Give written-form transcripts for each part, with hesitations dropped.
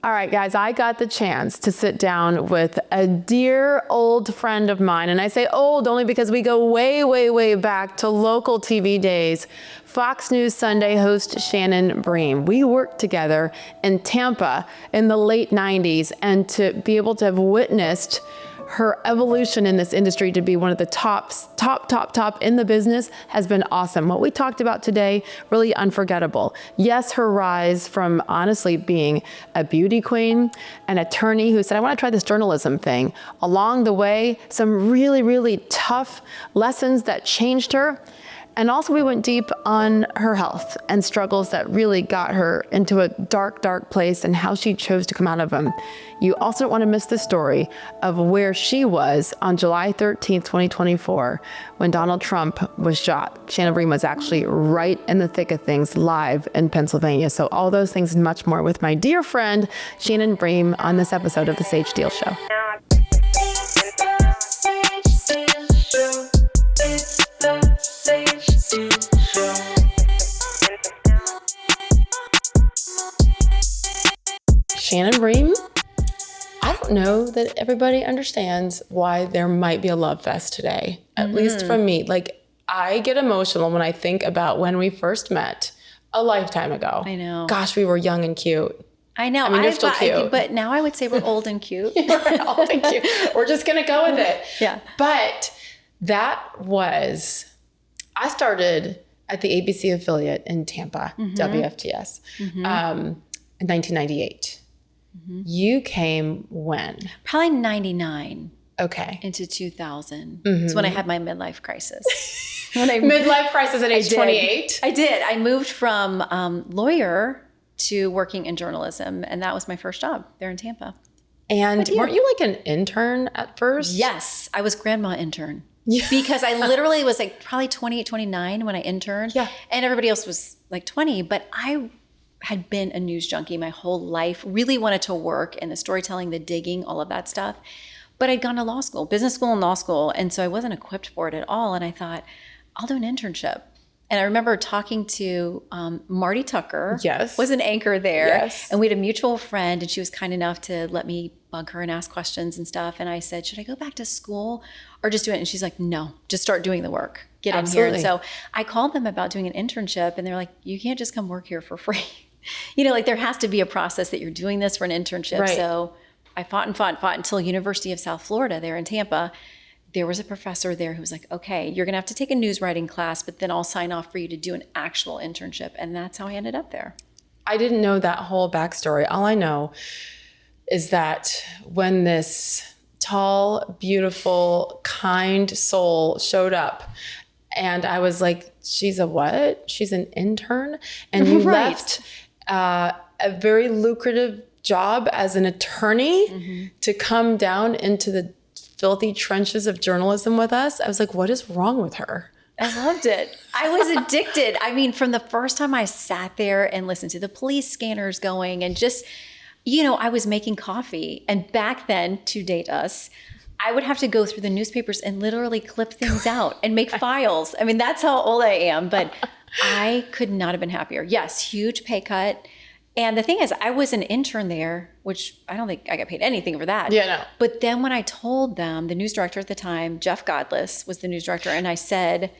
All right, guys, I got the chance to sit down with a dear old friend of mine. And I say old only because we go way, way, way back to local TV days. Fox News Sunday host Shannon Bream. We worked together in Tampa in the late 90s, and to be able to have witnessed her evolution in this industry to be one of the top in the business has been awesome. What we talked about today, really unforgettable. Yes, her rise from honestly being a beauty queen, an attorney who said, I want to try this journalism thing. Along the way, some really, really tough lessons that changed her. And also we went deep on her health and struggles that really got her into a dark, dark place and how she chose to come out of them. You also don't want to miss the story of where she was on July 13th, 2024, when Donald Trump was shot. Shannon Bream was actually right in the thick of things live in Pennsylvania. So all those things and much more with my dear friend, Shannon Bream, on this episode of The Sage Steele Show. Shannon Bream, I don't know that everybody understands why there might be a love fest today, at least from me. Like, I get emotional when I think about when we first met a lifetime ago. I know. Gosh, we were young and cute. I know. I mean, you're still cute. But now I would say we're old and cute. We're old and cute. We're just going to go with it. Yeah. But I started at the ABC affiliate in Tampa, WFTS, in 1998. You came when? Probably 99. Okay. Into 2000. It's when I had my midlife crisis. Midlife crisis at age 28? I did. I moved from lawyer to working in journalism, and that was my first job there in Tampa. And weren't you like an intern at first? Yes. I was grandma intern. Yeah. Because I literally was like probably 28, 29 when I interned. Yeah. And everybody else was like 20. But I had been a news junkie my whole life, really wanted to work in the storytelling, the digging, all of that stuff. But I'd gone to law school, business school and law school. And so I wasn't equipped for it at all. And I thought, I'll do an internship. And I remember talking to Marty Tucker. Yes. Was an anchor there. Yes. And we had a mutual friend, and she was kind enough to let me bug her and ask questions and stuff. And I said, should I go back to school or just do it? And she's like, no, just start doing the work. Get in here. And so I called them about doing an internship, and they're like, you can't just come work here for free. Like there has to be a process that you're doing this for an internship. Right. So I fought until University of South Florida there in Tampa. There was a professor there who was like, okay, you're going to have to take a news writing class, but then I'll sign off for you to do an actual internship. And that's how I ended up there. I didn't know that whole backstory. All I know is that when this tall, beautiful, kind soul showed up, and I was like, she's a what? She's an intern? And you left a very lucrative job as an attorney to come down into the filthy trenches of journalism with us. I was like, what is wrong with her? I loved it. I was addicted. I mean, from the first time I sat there and listened to the police scanners going and just, I was making coffee. And back then, to date us, I would have to go through the newspapers and literally clip things out and make files. I mean, that's how old I am, but I could not have been happier. Yes, huge pay cut. And the thing is, I was an intern there, which I don't think I got paid anything for that. Yeah, no. But then when I told them, the news director at the time, Jeff Godless was the news director, and I said,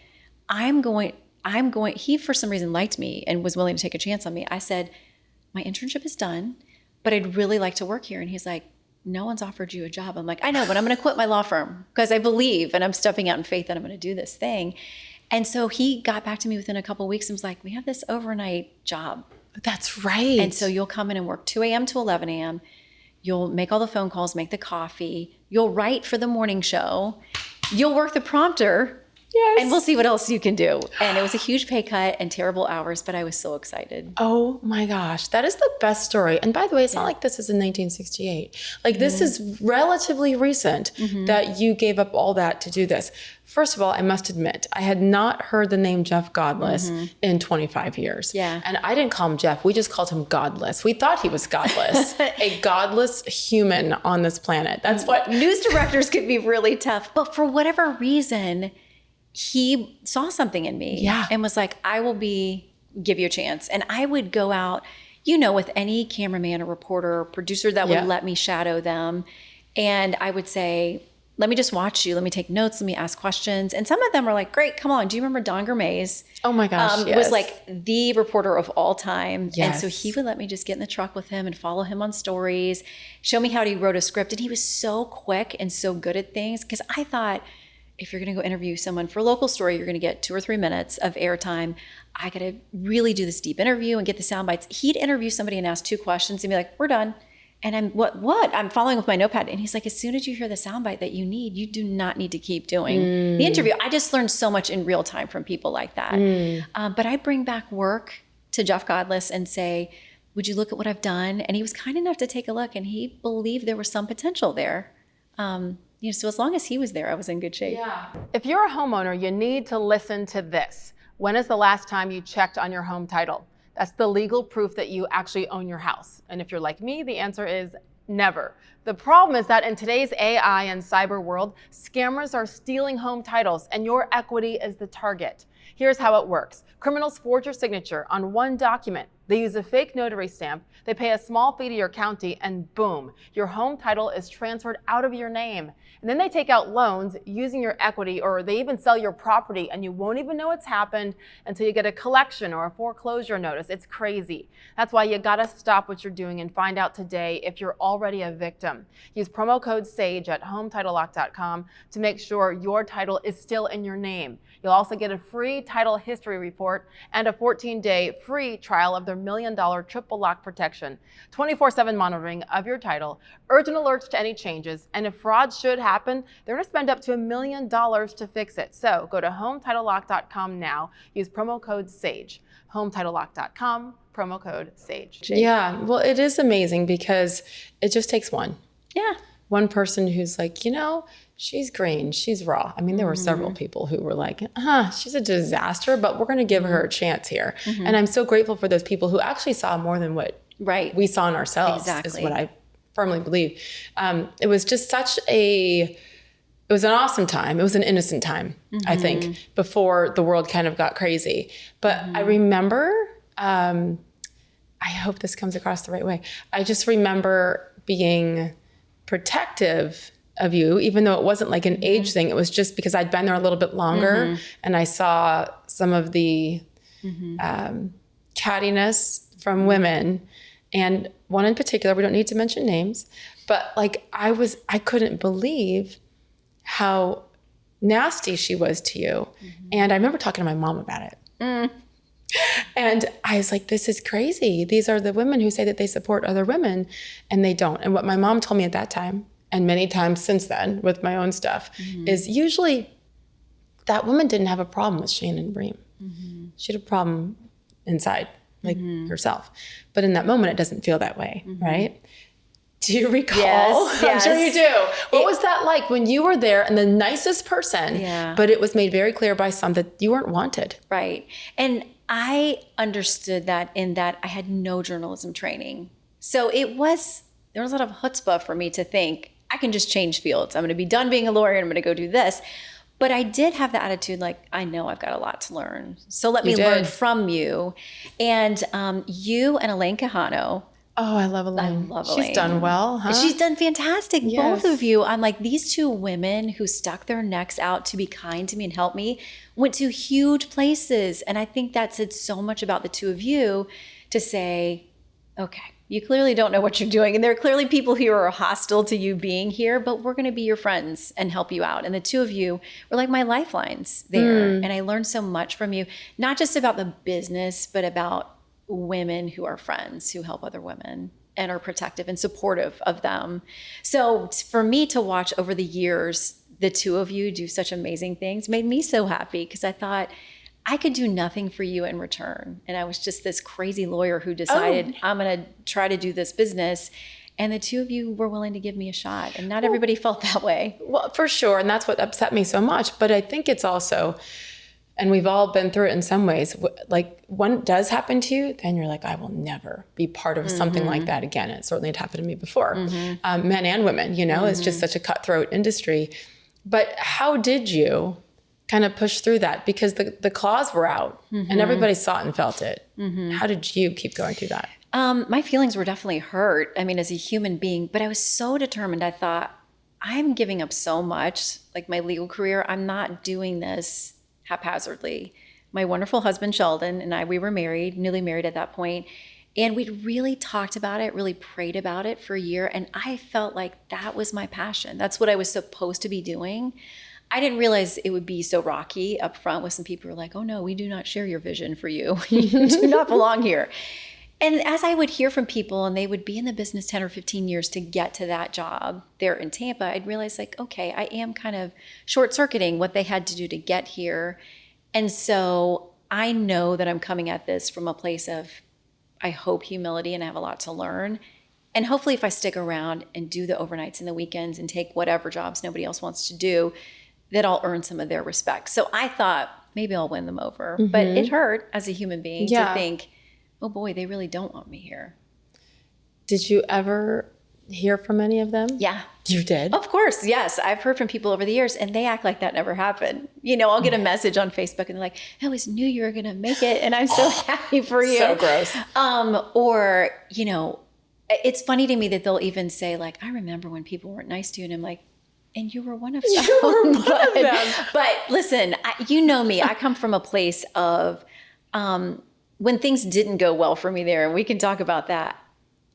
he for some reason liked me and was willing to take a chance on me. I said, my internship is done, but I'd really like to work here. And he's like, no one's offered you a job. I'm like, I know, but I'm going to quit my law firm because I believe and I'm stepping out in faith that I'm going to do this thing. And so he got back to me within a couple of weeks and was like, we have this overnight job. That's right. And so you'll come in and work 2 a.m. to 11 a.m. You'll make all the phone calls, make the coffee. You'll write for the morning show. You'll work the prompter. Yes. And we'll see what else you can do. And it was a huge pay cut and terrible hours, but I was so excited. Oh my gosh. That is the best story. And by the way, it's not like this is in 1968. Like this is relatively recent that you gave up all that to do this. First of all, I must admit, I had not heard the name Jeff Godless in 25 years. Yeah. And I didn't call him Jeff. We just called him Godless. We thought he was godless, a godless human on this planet. That's what news directors could be really tough. But for whatever reason, he saw something in me and was like, I will give you a chance. And I would go out, with any cameraman or reporter or producer that would let me shadow them. And I would say, let me just watch you. Let me take notes. Let me ask questions. And some of them are like, great, come on. Do you remember Don Germais? Oh my gosh, yes. Was like the reporter of all time. Yes. And so he would let me just get in the truck with him and follow him on stories, show me how he wrote a script. And he was so quick and so good at things. Because I thought, if you're going to go interview someone for a local story, you're going to get 2 or 3 minutes of airtime. I got to really do this deep interview and get the sound bites. He'd interview somebody and ask 2 questions and be like, we're done. And I'm, what? I'm following with my notepad. And he's like, as soon as you hear the soundbite that you need, you do not need to keep doing the interview. I just learned so much in real time from people like that. But I bring back work to Jeff Godless and say, would you look at what I've done? And he was kind enough to take a look, and he believed there was some potential there. So as long as he was there, I was in good shape. Yeah. If you're a homeowner, you need to listen to this. When is the last time you checked on your home title? That's the legal proof that you actually own your house. And if you're like me, the answer is never. The problem is that in today's AI and cyber world, scammers are stealing home titles and your equity is the target. Here's how it works. Criminals forge your signature on one document. They use a fake notary stamp. They pay a small fee to your county, and boom, your home title is transferred out of your name. And then they take out loans using your equity, or they even sell your property, and you won't even know it's happened until you get a collection or a foreclosure notice. It's crazy. That's why you gotta stop what you're doing and find out today if you're already a victim. Use promo code SAGE at HometitleLock.com to make sure your title is still in your name. You'll also get a free title history report and a 14-day free trial of their $1 million triple lock protection, 24/7 monitoring of your title, urgent alerts to any changes, and if fraud should happen, they're gonna spend up to $1 million to fix it. So go to HometitleLock.com now, use promo code SAGE, HometitleLock.com, promo code SAGE. Yeah, well, it is amazing because it just takes one. Yeah. One person who's like, she's green, she's raw. I mean, there were several people who were like, she's a disaster, but we're going to give her a chance here. And I'm so grateful for those people who actually saw more than what we saw in ourselves, is what I firmly believe. It was just it was an awesome time. It was an innocent time, I think, before the world kind of got crazy. But I remember, I hope this comes across the right way. I just remember being protective of you, even though it wasn't like an age thing. It was just because I'd been there a little bit longer and I saw some of the cattiness from women, and one in particular, we don't need to mention names, but like I couldn't believe how nasty she was to you. And I remember talking to my mom about it. And I was like, this is crazy. These are the women who say that they support other women and they don't. And what my mom told me at that time, and many times since then with my own stuff, is usually that woman didn't have a problem with Shannon Bream. She had a problem inside, like herself. But in that moment, it doesn't feel that way, right? Do you recall? Yes. I'm sure you do. What was that like when you were there and the nicest person, but it was made very clear by some that you weren't wanted? Right. And I understood that in that I had no journalism training. So there was a lot of chutzpah for me to think, I can just change fields. I'm going to be done being a lawyer and I'm going to go do this. But I did have the attitude like, I know I've got a lot to learn. So let me learn from you. And you and Elaine Quijano. Oh, I love Elaine. She's done well, huh? She's done fantastic. Yes. Both of you. I'm like, these 2 women who stuck their necks out to be kind to me and help me went to huge places. And I think that said so much about the 2 of you to say, okay, you clearly don't know what you're doing. And there are clearly people who are hostile to you being here, but we're going to be your friends and help you out. And the 2 of you were like my lifelines there. And I learned so much from you, not just about the business, but about women who are friends, who help other women and are protective and supportive of them. So for me to watch over the years, the 2 of you do such amazing things made me so happy, because I thought I could do nothing for you in return. And I was just this crazy lawyer who decided I'm going to try to do this business. And the 2 of you were willing to give me a shot. And not everybody felt that way. Well, for sure. And that's what upset me so much. But I think it's also, and we've all been through it in some ways, like when it does happen to you, then you're like, I will never be part of something like that again. And it certainly had happened to me before. Men and women, it's just such a cutthroat industry. But how did you kind of push through that? Because the claws were out and everybody saw it and felt it. How did you keep going through that? My feelings were definitely hurt. I mean, as a human being, but I was so determined. I thought, I'm giving up so much, like my legal career. I'm not doing this haphazardly. My wonderful husband, Sheldon, and I, we were married, newly married at that point, and we'd really talked about it, really prayed about it for a year. And I felt like that was my passion. That's what I was supposed to be doing. I didn't realize it would be so rocky up front with some people who were like, oh no, we do not share your vision for you. You do not belong here. And as I would hear from people and they would be in the business 10 or 15 years to get to that job there in Tampa, I'd realize like, okay, I am kind of short circuiting what they had to do to get here. And so I know that I'm coming at this from a place of, I hope, humility, and I have a lot to learn. And hopefully if I stick around and do the overnights and the weekends and take whatever jobs nobody else wants to do, that I'll earn some of their respect. So I thought maybe I'll win them over. Mm-hmm. But it hurt as a human being to think, oh boy, they really don't want me here. Did you ever hear from any of them? Yeah. You did? Of course, yes. I've heard from people over the years and they act like that never happened. You know, I'll get a message on Facebook and they're like, I always knew you were going to make it and I'm so happy for you. So gross. Or, you know, it's funny to me that they'll even say like, I remember when people weren't nice to you, and I'm like, and you were one of them. You were one of them. But listen, you know me, I come from a place of, when things didn't go well for me there, and we can talk about that,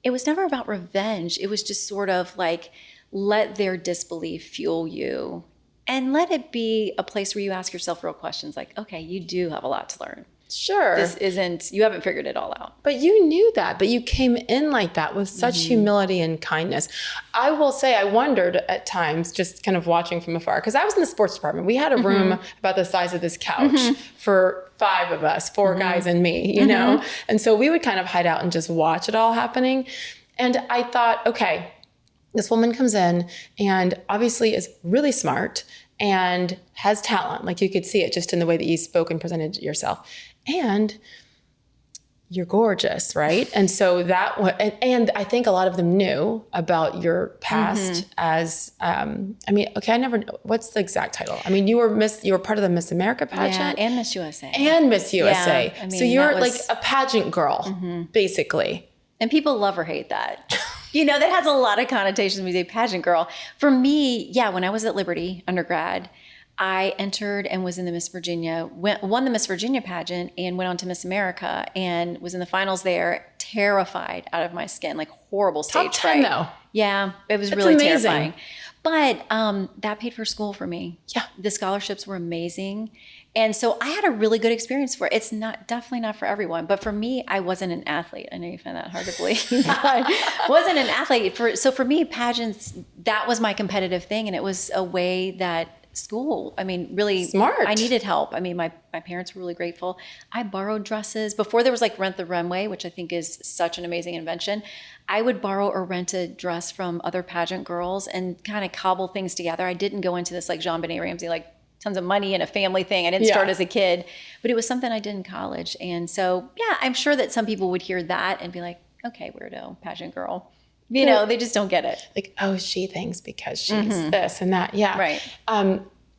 it was never about revenge. It was just sort of like, let their disbelief fuel you and let it be a place where you ask yourself real questions like, okay, you do have a lot to learn. Sure. You haven't figured it all out. But you knew that, but you came in like that with such humility and kindness. I will say I wondered at times, just kind of watching from afar, because I was in the sports department. We had a room about the size of this couch for 5 of us, 4 guys and me, you know? And so we would kind of hide out and just watch it all happening. And I thought, okay, this woman comes in and obviously is really smart and has talent. Like you could see it just in the way that you spoke and presented yourself. And you're gorgeous, right? And so and I think a lot of them knew about your past as, what's the exact title? I mean, you were part of the Miss America pageant. Yeah, and Miss USA. And Miss USA. Yeah, I mean, so you're like a pageant girl, basically. And people love or hate that. You know, that has a lot of connotations when we say pageant girl. For me, when I was at Liberty undergrad, I entered and was in the Miss Virginia, won the Miss Virginia pageant and went on to Miss America and was in the finals there, terrified out of my skin, like horrible stage fright. Top 10 though. Yeah, it was That's really amazing. terrifying. But that paid for school for me. Yeah. The scholarships were amazing. And so I had a really good experience for it. It's definitely not for everyone, but for me, I wasn't an athlete. I know you find that hard to believe. I wasn't an athlete. So for me, pageants, that was my competitive thing. And it was a way that school, I mean, really smart. I needed help. I mean, my parents were really grateful. I borrowed dresses before there was like Rent the Runway, which I think is such an amazing invention. I would borrow or rent a dress from other pageant girls and kind of cobble things together. I didn't go into this like Jean-Benet Ramsey, like tons of money and a family thing. I didn't start as a kid, but it was something I did in college. And so, I'm sure that some people would hear that and be like, okay, weirdo, pageant girl. You know, they just don't get it. Like, oh, she thinks because she's this and that. Yeah. Right.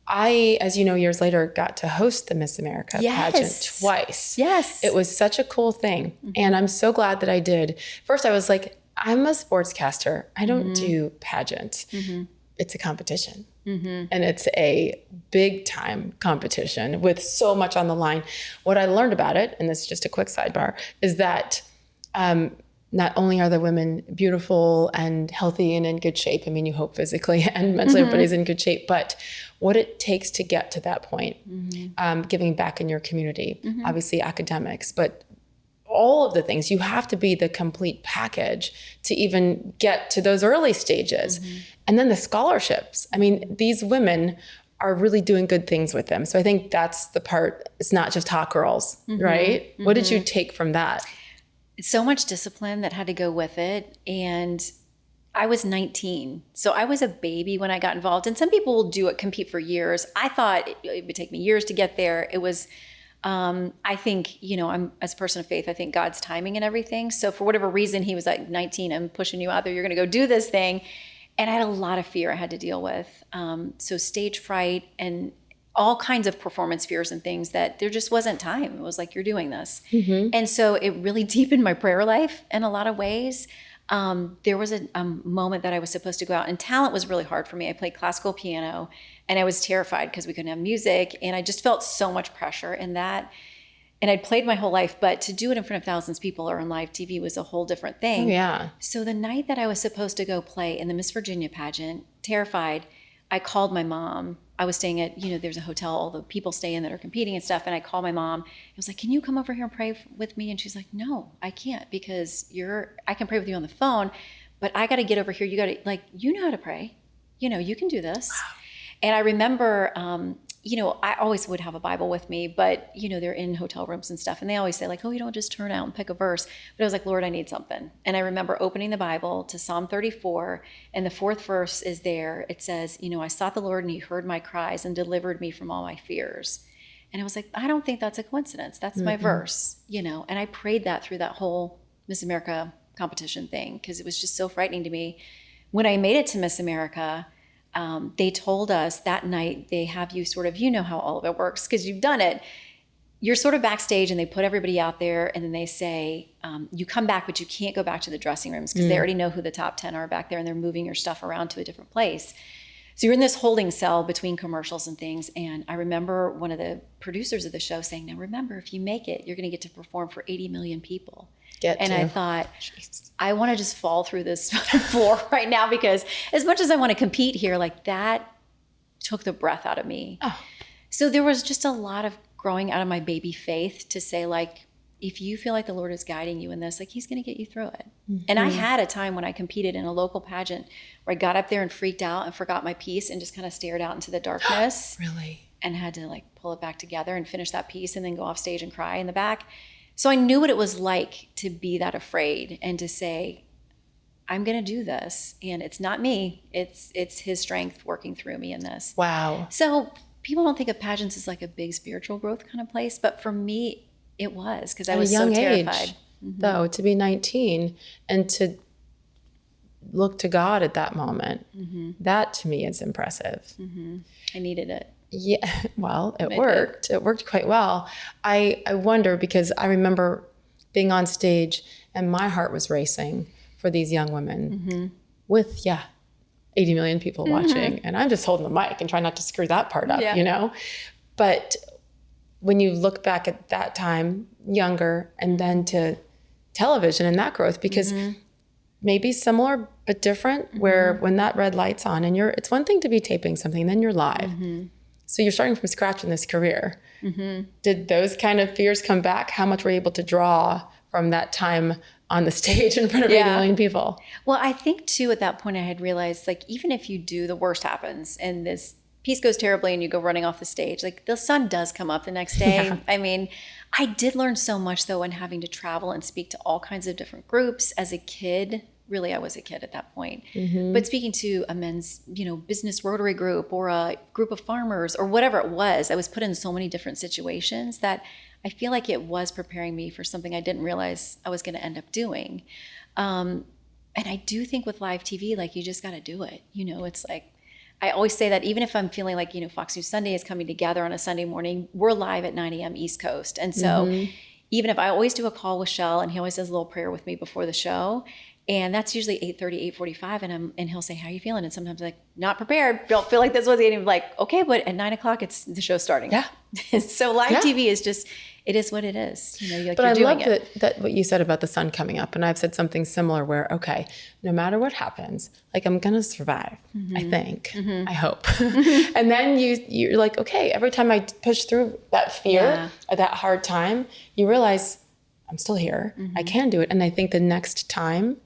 I, as you know, years later got to host the Miss America pageant twice. Yes. It was such a cool thing. And I'm so glad that I did. First, I was like, I'm a sportscaster. I don't do pageants. It's a competition. And it's a big time competition with so much on the line. What I learned about it, and this is just a quick sidebar, is that not only are the women beautiful and healthy and in good shape, I mean, you hope physically and mentally everybody's in good shape, but what it takes to get to that point, giving back in your community, obviously academics, but all of the things, you have to be the complete package to even get to those early stages. And then the scholarships. I mean, these women are really doing good things with them. So I think that's the part, it's not just hot girls, right? What did you take from that? So much discipline that had to go with it. And I was 19. So I was a baby when I got involved. And some people will compete for years. I thought it would take me years to get there. It was, I think, I'm as a person of faith, I think God's timing and everything. So for whatever reason, he was like 19, I'm pushing you out there. You're going to go do this thing. And I had a lot of fear I had to deal with. So stage fright. And all kinds of performance fears and things that there just wasn't time. It was like, you're doing this. And so it really deepened my prayer life in a lot of ways. There was a moment that I was supposed to go out, and talent was really hard for me. I played classical piano, and I was terrified because we couldn't have music, and I just felt so much pressure in that. And I'd played my whole life, but to do it in front of thousands of people or on live TV was a whole different thing. Oh, yeah. So the night that I was supposed to go play in the Miss Virginia pageant, terrified, I called my mom. I was staying at, there's a hotel all the people stay in that are competing and stuff. And I called my mom. I was like, can you come over here and pray with me? And she's like, no, I can't, because I can pray with you on the phone, but I got to get over here. You got to, you know how to pray. You can do this. Wow. And I remember, I always would have a Bible with me, but, they're in hotel rooms and stuff. And they always say like, oh, you don't just turn out and pick a verse. But I was like, Lord, I need something. And I remember opening the Bible to Psalm 34, and the 4th verse is there. It says, I sought the Lord and he heard my cries and delivered me from all my fears. And I was like, I don't think that's a coincidence. That's my verse, and I prayed that through that whole Miss America competition thing, because it was just so frightening to me. When I made it to Miss America, they told us that night, they have you sort of, how all of it works because you've done it. You're sort of backstage and they put everybody out there, and then they say, you come back, but you can't go back to the dressing rooms because they already know who the top 10 are back there, and they're moving your stuff around to a different place. So you're in this holding cell between commercials and things. And I remember one of the producers of the show saying, now remember, if you make it, you're going to get to perform for 80 million people. I thought, jeez, I want to just fall through this floor right now, because as much as I want to compete here, that took the breath out of me. Oh. So there was just a lot of growing out of my baby faith to say, if you feel like the Lord is guiding you in this, he's going to get you through it. And I had a time when I competed in a local pageant where I got up there and freaked out and forgot my piece and just kind of stared out into the darkness. Really? And had to pull it back together and finish that piece and then go off stage and cry in the back. So I knew what it was like to be that afraid and to say, I'm going to do this. And it's not me. It's his strength working through me in this. Wow. So people don't think of pageants as a big spiritual growth kind of place. But for me, it was, because I was so terrified. Though, to be 19 and to look to God at that moment, that to me is impressive. I needed it. Yeah, well, it worked. It worked quite well. I wonder, because I remember being on stage and my heart was racing for these young women with, 80 million people watching. And I'm just holding the mic and trying not to screw that part up, But when you look back at that time, younger, and then to television and that growth, because maybe similar but different, where when that red light's on and it's one thing to be taping something, then you're live. So you're starting from scratch in this career. Did those kind of fears come back? How much were you able to draw from that time on the stage in front of 80 million people? Well, I think too, at that point I had realized, even if you do, the worst happens and this piece goes terribly and you go running off the stage, the sun does come up the next day. Yeah. I mean, I did learn so much though in having to travel and speak to all kinds of different groups as a kid. Really, I was a kid at that point. But speaking to a men's, business Rotary group or a group of farmers or whatever it was, I was put in so many different situations that I feel like it was preparing me for something I didn't realize I was going to end up doing. And I do think with live TV, you just got to do it. It's I always say that even if I'm feeling Fox News Sunday is coming together on a Sunday morning, we're live at 9 a.m. East Coast. And so even if I always do a call with Shell, and he always does a little prayer with me before the show, and that's usually 8:30, 8:45, and he'll say, how are you feeling? And sometimes not prepared, don't feel like this was getting okay, but at 9 o'clock, it's the show's starting. Yeah. So live TV is just, it is what it is. But I love that what you said about the sun coming up. And I've said something similar where, okay, no matter what happens, I'm going to survive, I think, I hope. And then you're okay, every time I push through that fear or that hard time, you realize I'm still here. I can do it. And I think the next time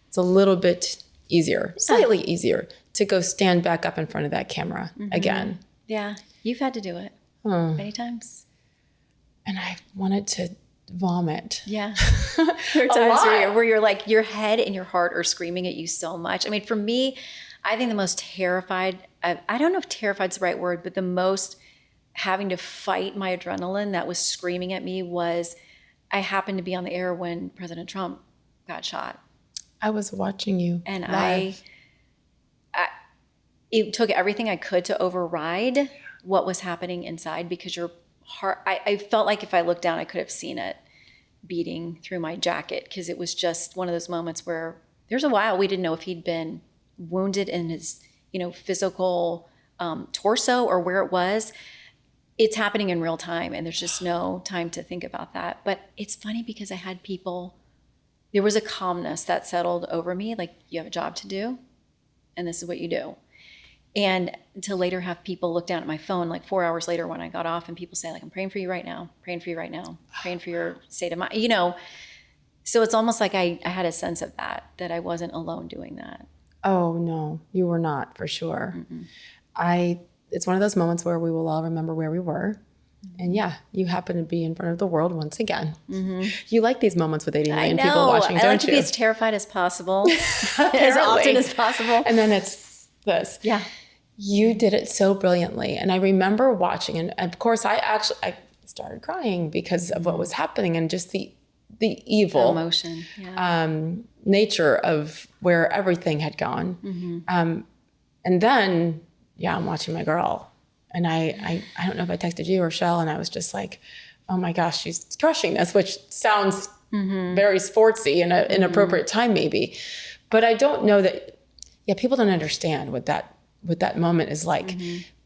it's a little bit easier, slightly easier to go stand back up in front of that camera again. Yeah. You've had to do it many times. And I wanted to vomit. Yeah. There are times where you're your head and your heart are screaming at you so much. I mean, for me, I think the most terrified, I don't know if terrified's the right word, but the most having to fight my adrenaline that was screaming at me was, I happened to be on the air when President Trump got shot. I was watching you. And live. I it took everything I could to override what was happening inside, because your heart, I felt like if I looked down, I could have seen it beating through my jacket, because it was just one of those moments where there's a while we didn't know if he'd been wounded in his, physical torso or where it was. It's happening in real time, and there's just no time to think about that. But it's funny because I had people, there was a calmness that settled over me, like, you have a job to do, and this is what you do. And to later have people look down at my phone like 4 hours later when I got off, and people say, like, I'm praying for you right now, praying for you right now, praying for your state of mind, So it's almost like I had a sense of that I wasn't alone doing that. Oh, no, you were not, for sure. It's one of those moments where we will all remember where we were. And yeah, you happen to be in front of the world once again. You like these moments with 80 million people watching, don't you? I like to be as terrified as possible, as often as possible. And then it's this. Yeah. You did it so brilliantly. And I remember watching, and of course I started crying because of what was happening, and just the evil emotion, nature of where everything had gone. And then, I'm watching my girl, and I don't know if I texted you or Shell, and I was just like, oh my gosh, she's crushing this, which sounds very sportsy and an inappropriate time maybe. But I don't know that, people don't understand what that moment is like,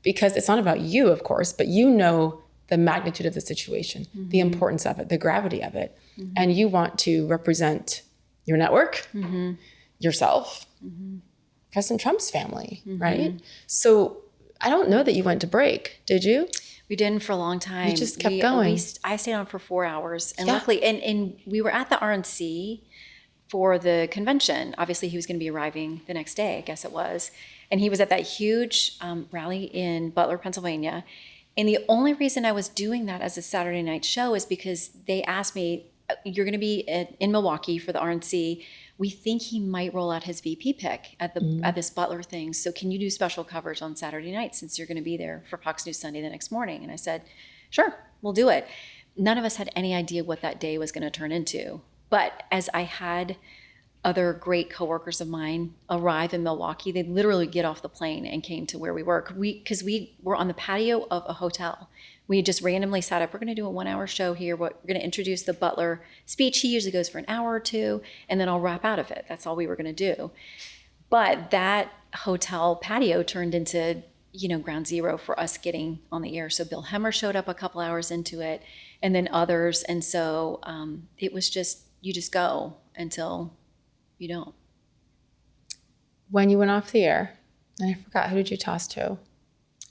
because it's not about you, of course, but the magnitude of the situation, the importance of it, the gravity of it. And you want to represent your network, yourself, President Trump's family, right? So I don't know that you went to break, did you? We didn't for a long time. You just kept going. I stayed on for 4 hours. And luckily, and we were at the RNC for the convention. Obviously, he was going to be arriving the next day, I guess it was. And he was at that huge rally in Butler, Pennsylvania. And the only reason I was doing that as a Saturday night show is because they asked me, you're going to be in Milwaukee for the RNC. We think he might roll out his VP pick at this Butler thing. So can you do special coverage on Saturday night since you're going to be there for Fox News Sunday the next morning? And I said, sure, we'll do it. None of us had any idea what that day was going to turn into. But as I had other great coworkers of mine arrive in Milwaukee, they'd literally get off the plane and came to where we were. Because we were on the patio of a hotel. We had just randomly sat up, we're going to do a 1 hour show here. We're going to introduce the Butler speech. He usually goes for an hour or two, and then I'll wrap out of it. That's all we were going to do. But that hotel patio turned into, ground zero for us getting on the air. So Bill Hemmer showed up a couple hours into it, and then others. And so it was just, you just go until you don't. When you went off the air, and I forgot, who did you toss to?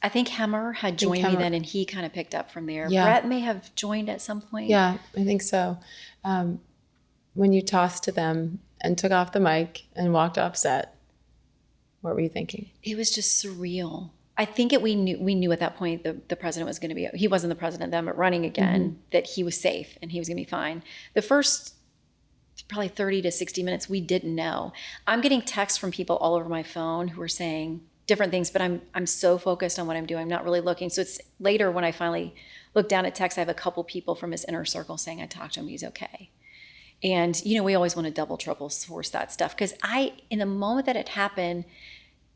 I think Hemmer had joined me then, and he kind of picked up from there. Yeah. Brett may have joined at some point. Yeah, I think so. When you tossed to them and took off the mic and walked off set, what were you thinking? It was just surreal. I think we knew at that point the president was going to be, he wasn't the president then, but running again, that he was safe and he was going to be fine. The first probably 30 to 60 minutes, we didn't know. I'm getting texts from people all over my phone who are saying different things, but I'm so focused on what I'm doing, I'm not really looking. So it's later when I finally look down at text, I have a couple people from his inner circle saying I talked to him, he's okay. And, we always want to double, triple source that stuff. Because in the moment that it happened,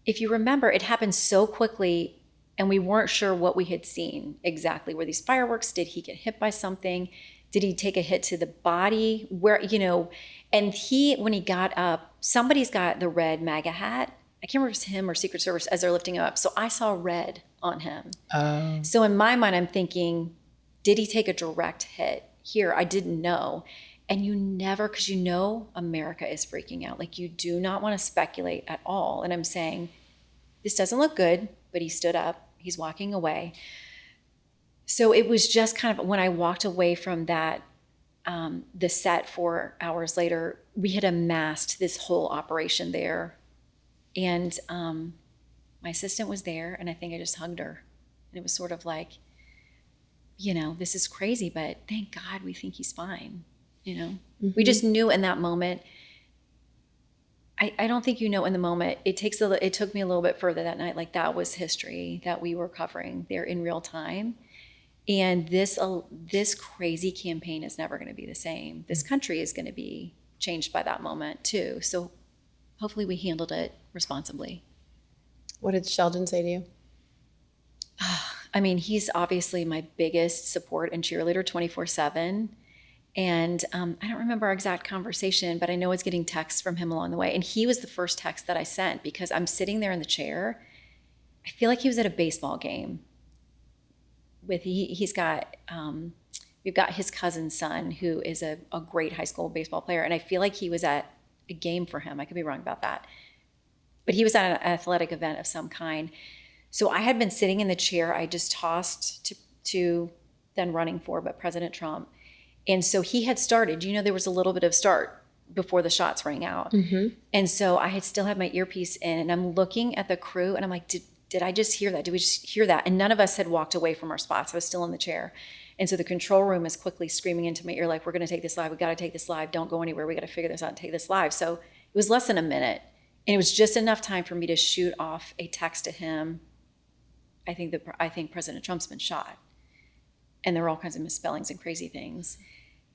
if you remember, it happened so quickly and we weren't sure what we had seen exactly. Were these fireworks? Did he get hit by something? Did he take a hit to the body? Where, and when he got up, somebody's got the red MAGA hat. I can't remember if it's him or Secret Service as they're lifting him up. So I saw red on him. So in my mind, I'm thinking, did he take a direct hit here? I didn't know. And you never, because America is freaking out. Like, you do not want to speculate at all. And I'm saying, this doesn't look good, but he stood up. He's walking away. So it was just kind of, when I walked away from that, the set 4 hours later, we had amassed this whole operation there. And my assistant was there, and I think I just hugged her. And it was sort of like, this is crazy, but thank God we think he's fine. We just knew in that moment. I don't think in the moment. It took me a little bit further that night. Like, that was history that we were covering there in real time. And this crazy campaign is never going to be the same. This country is going to be changed by that moment too. So hopefully we handled it responsibly. What did Sheldon say to you? I mean, he's obviously my biggest support and cheerleader 24/7. And I don't remember our exact conversation, but I know I was getting texts from him along the way. And he was the first text that I sent because I'm sitting there in the chair. I feel like he was at a baseball game. We've got his cousin's son who is a great high school baseball player. And I feel like he was at a game for him. I could be wrong about that. But he was at an athletic event of some kind. So I had been sitting in the chair. I just tossed to then running for, but President Trump. And so he had started, there was a little bit of start before the shots rang out. And so I had still had my earpiece in, and I'm looking at the crew and I'm like, did I just hear that? Did we just hear that? And none of us had walked away from our spots. I was still in the chair. And so the control room is quickly screaming into my ear, like, we're going to take this live. We got to take this live. Don't go anywhere. We got to figure this out and take this live. So it was less than a minute. And it was just enough time for me to shoot off a text to him. I think President Trump's been shot. And there were all kinds of misspellings and crazy things.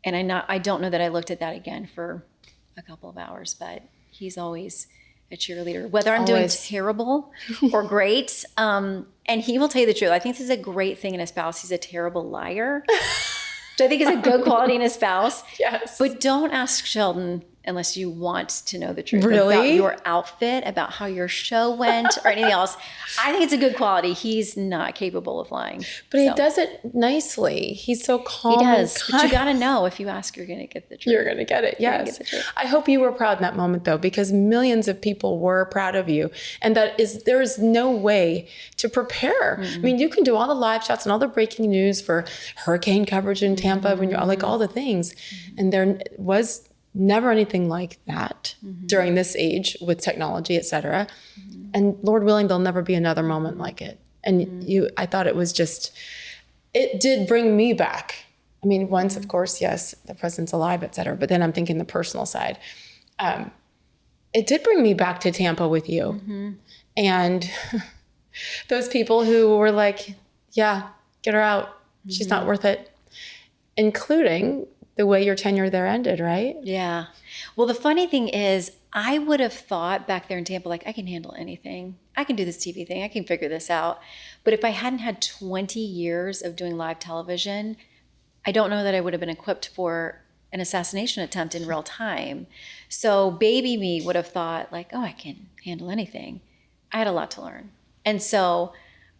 And I don't know that I looked at that again for a couple of hours, but he's always a cheerleader, whether I'm doing terrible or great. And he will tell you the truth. I think this is a great thing in a spouse. He's a terrible liar, which I think is a good quality in a spouse. Yes. But don't ask Sheldon unless you want to know the truth really? About your outfit, about how your show went, or anything else. I think it's a good quality. He's not capable of lying. But he does it nicely. He's so calm. He does. But you got to know, if you ask, you're going to get the truth. You're going to get it, yes. I hope you were proud in that moment, though, because millions of people were proud of you. And there is no way to prepare. I mean, you can do all the live shots and all the breaking news for hurricane coverage in Tampa, when you're like all the things. And there was never anything like that during this age with technology, et cetera. And Lord willing, there'll never be another moment like it. And I thought it was it did bring me back. I mean, once, of course, yes, the president's alive, et cetera. But then I'm thinking the personal side. It did bring me back to Tampa with you. And those people who were like, yeah, get her out. She's not worth it. Including the way your tenure there ended, right? Yeah. Well, the funny thing is, I would have thought back there in Tampa, like, I can handle anything. I can do this TV thing. I can figure this out. But if I hadn't had 20 years of doing live television, I don't know that I would have been equipped for an assassination attempt in real time. So baby me would have thought, like, oh, I can handle anything. I had a lot to learn. And so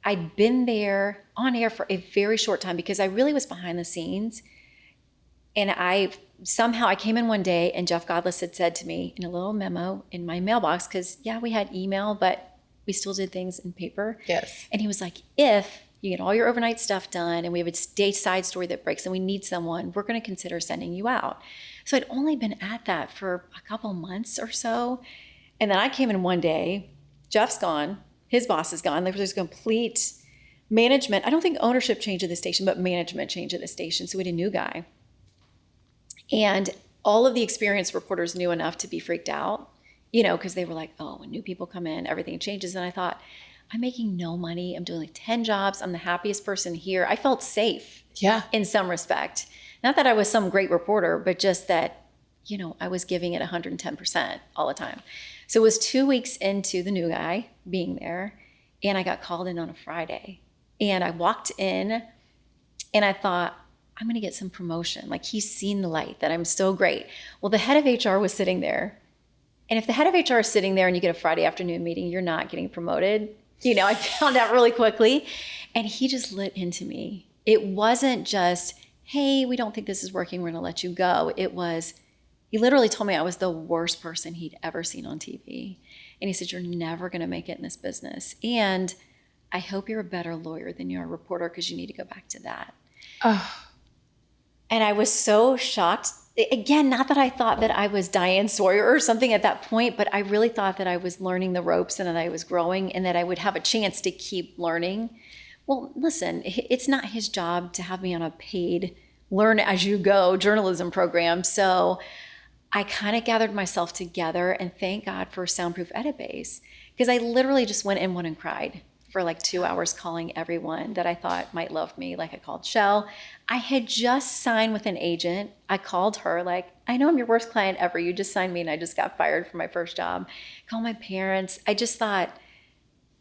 I'd been there on air for a very short time because I really was behind the scenes. And I came in one day and Jeff Godless had said to me in a little memo in my mailbox, because we had email, but we still did things in paper. Yes. And he was like, if you get all your overnight stuff done and we have a side story that breaks and we need someone, we're going to consider sending you out. So I'd only been at that for a couple months or so. And then I came in one day, Jeff's gone, his boss is gone. There's complete management. I don't think ownership changed at the station, but management changed at the station. So we had a new guy. And all of the experienced reporters knew enough to be freaked out, because they were like, oh, when new people come in, everything changes. And I thought, I'm making no money. I'm doing like 10 jobs. I'm the happiest person here. I felt safe in some respect. Not that I was some great reporter, but just that, I was giving it 110% all the time. So it was 2 weeks into the new guy being there, and I got called in on a Friday. And I walked in and I thought, I'm going to get some promotion. Like, he's seen the light, that I'm so great. Well, the head of HR was sitting there. And if the head of HR is sitting there and you get a Friday afternoon meeting, you're not getting promoted. I found out really quickly. And he just lit into me. It wasn't just, hey, we don't think this is working, we're going to let you go. It was, he literally told me I was the worst person he'd ever seen on TV. And he said, you're never going to make it in this business. And I hope you're a better lawyer than you're a reporter, because you need to go back to that. Oh. And I was so shocked. Again, not that I thought that I was Diane Sawyer or something at that point, but I really thought that I was learning the ropes and that I was growing and that I would have a chance to keep learning. Well, listen, it's not his job to have me on a paid learn as you go journalism program. So I kind of gathered myself together, and thank God for Soundproof Edit Base, because I literally just went in one and cried for like 2 hours, calling everyone that I thought might love me. Like, I called Shell. I had just signed with an agent. I called her, like, I know I'm your worst client ever. You just signed me and I just got fired from my first job. Call my parents. I just thought,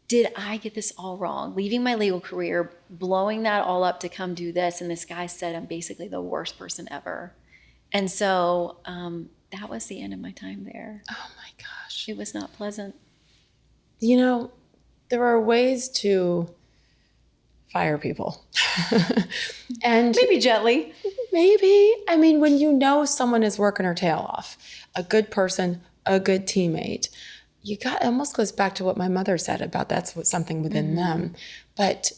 did I get this all wrong? Leaving my legal career, blowing that all up to come do this. And this guy said, I'm basically the worst person ever. And so that was the end of my time there. Oh my gosh. It was not pleasant. You know, there are ways to fire people. And maybe gently. Maybe. I mean, when you know someone is working her tail off, a good person, a good teammate, it almost goes back to what my mother said about something within them. But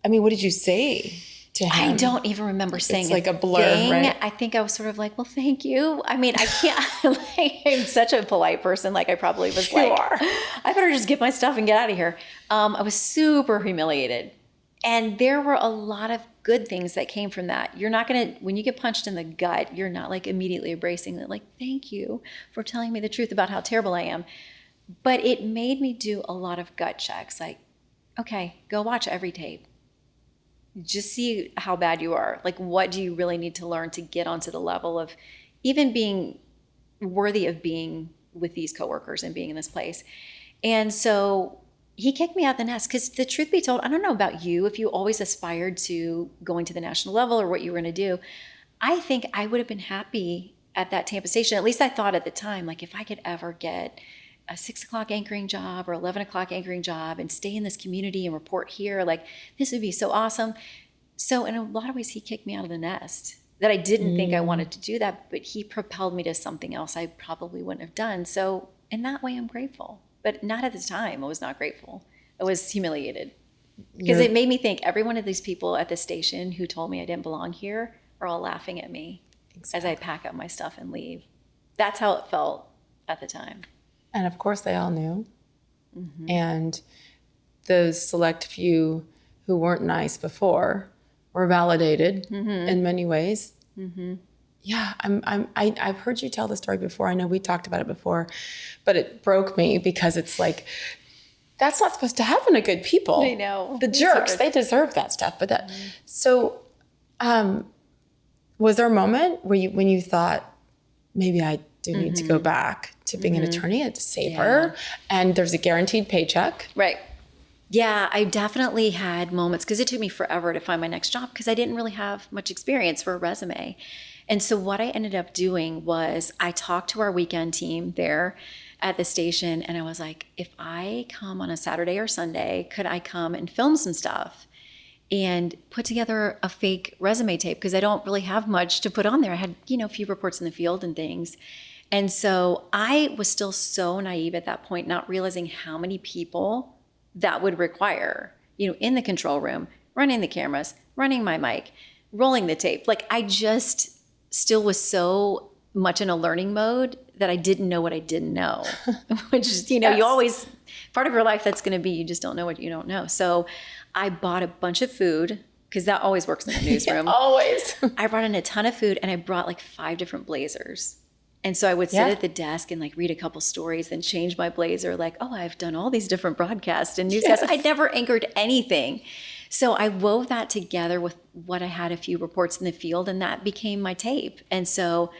I mean, what did you say to him? I don't even remember saying it's like a blur, right? I think I was sort of like, well, thank you. I mean, I can't, I'm such a polite person. Like I probably was I better just get my stuff and get out of here. I was super humiliated. And there were a lot of good things that came from that. You're not going to, when you get punched in the gut, you're not like immediately embracing it. Like, thank you for telling me the truth about how terrible I am. But it made me do a lot of gut checks. Like, okay, go watch every tape. Just see how bad you are. Like, what do you really need to learn to get onto the level of even being worthy of being with these coworkers and being in this place? And so he kicked me out the nest because the truth be told, I don't know about you, if you always aspired to going to the national level or what you were going to do. I think I would have been happy at that Tampa station. At least I thought at the time, like if I could ever get a 6 o'clock anchoring job or 11 o'clock anchoring job and stay in this community and report here, like this would be so awesome. So in a lot of ways, he kicked me out of the nest. That I didn't think I wanted to do that, but he propelled me to something else I probably wouldn't have done. So in that way, I'm grateful. But not at the time. I was not grateful. I was humiliated. Because it made me think every one of these people at the station who told me I didn't belong here are all laughing at me as I pack up my stuff and leave. That's how it felt at the time. And of course, they all knew. And those select few who weren't nice before were validated in many ways. Yeah, I've heard you tell the story before. I know we talked about it before, but it broke me because it's like, that's not supposed to happen to good people. I know. The jerks, they deserve that stuff. But that, so was there a moment where when you thought, maybe I do need to go back to being an attorney? It's safer and there's a guaranteed paycheck. Right. Yeah, I definitely had moments because it took me forever to find my next job because I didn't really have much experience for a resume. And so what I ended up doing was I talked to our weekend team there at the station and I was like, if I come on a Saturday or Sunday, could I come and film some stuff and put together a fake resume tape? Because I don't really have much to put on there. I had, a few reports in the field and things. And so I was still so naive at that point, not realizing how many people that would require, in the control room, running the cameras, running my mic, rolling the tape. Like I just still was so much in a learning mode that I didn't know what I didn't know, which is, you always, part of your life that's going to be, you just don't know what you don't know. So I bought a bunch of food because that always works in the newsroom. Always. I brought in a ton of food and I brought like 5 different blazers. And so I would sit at the desk and like read a couple stories, then change my blazer. Like, oh, I've done all these different broadcasts and newscasts. I never anchored anything. So I wove that together with what I had, a few reports in the field, and that became my tape. And so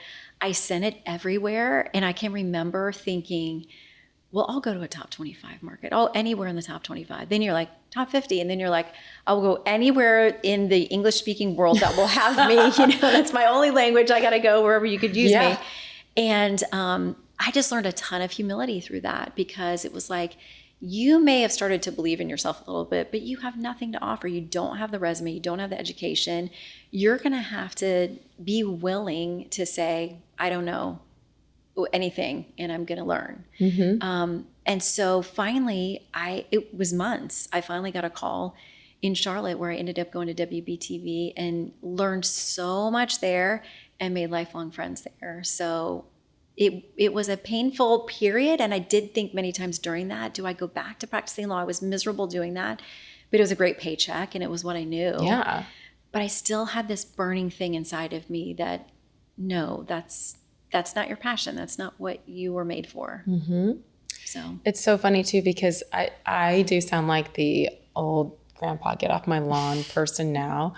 I sent it everywhere. And I can remember thinking, well, I'll go to a top 25 market. Anywhere in the top 25. Then you're like, top 50. And then you're like, I'll go anywhere in the English speaking world that will have me. That's my only language. I got to go wherever you could use me. And I just learned a ton of humility through that because it was like, you may have started to believe in yourself a little bit, but you have nothing to offer. You don't have the resume. You don't have the education. You're going to have to be willing to say, I don't know anything and I'm going to learn. And so finally, it was months. I finally got a call in Charlotte where I ended up going to WBTV and learned so much there and made lifelong friends there. So it was a painful period. And I did think many times during that, do I go back to practicing law? I was miserable doing that, but it was a great paycheck and it was what I knew. Yeah. But I still had this burning thing inside of me that, no, that's not your passion. That's not what you were made for. So it's so funny too, because I do sound like the old grandpa get off my lawn person now,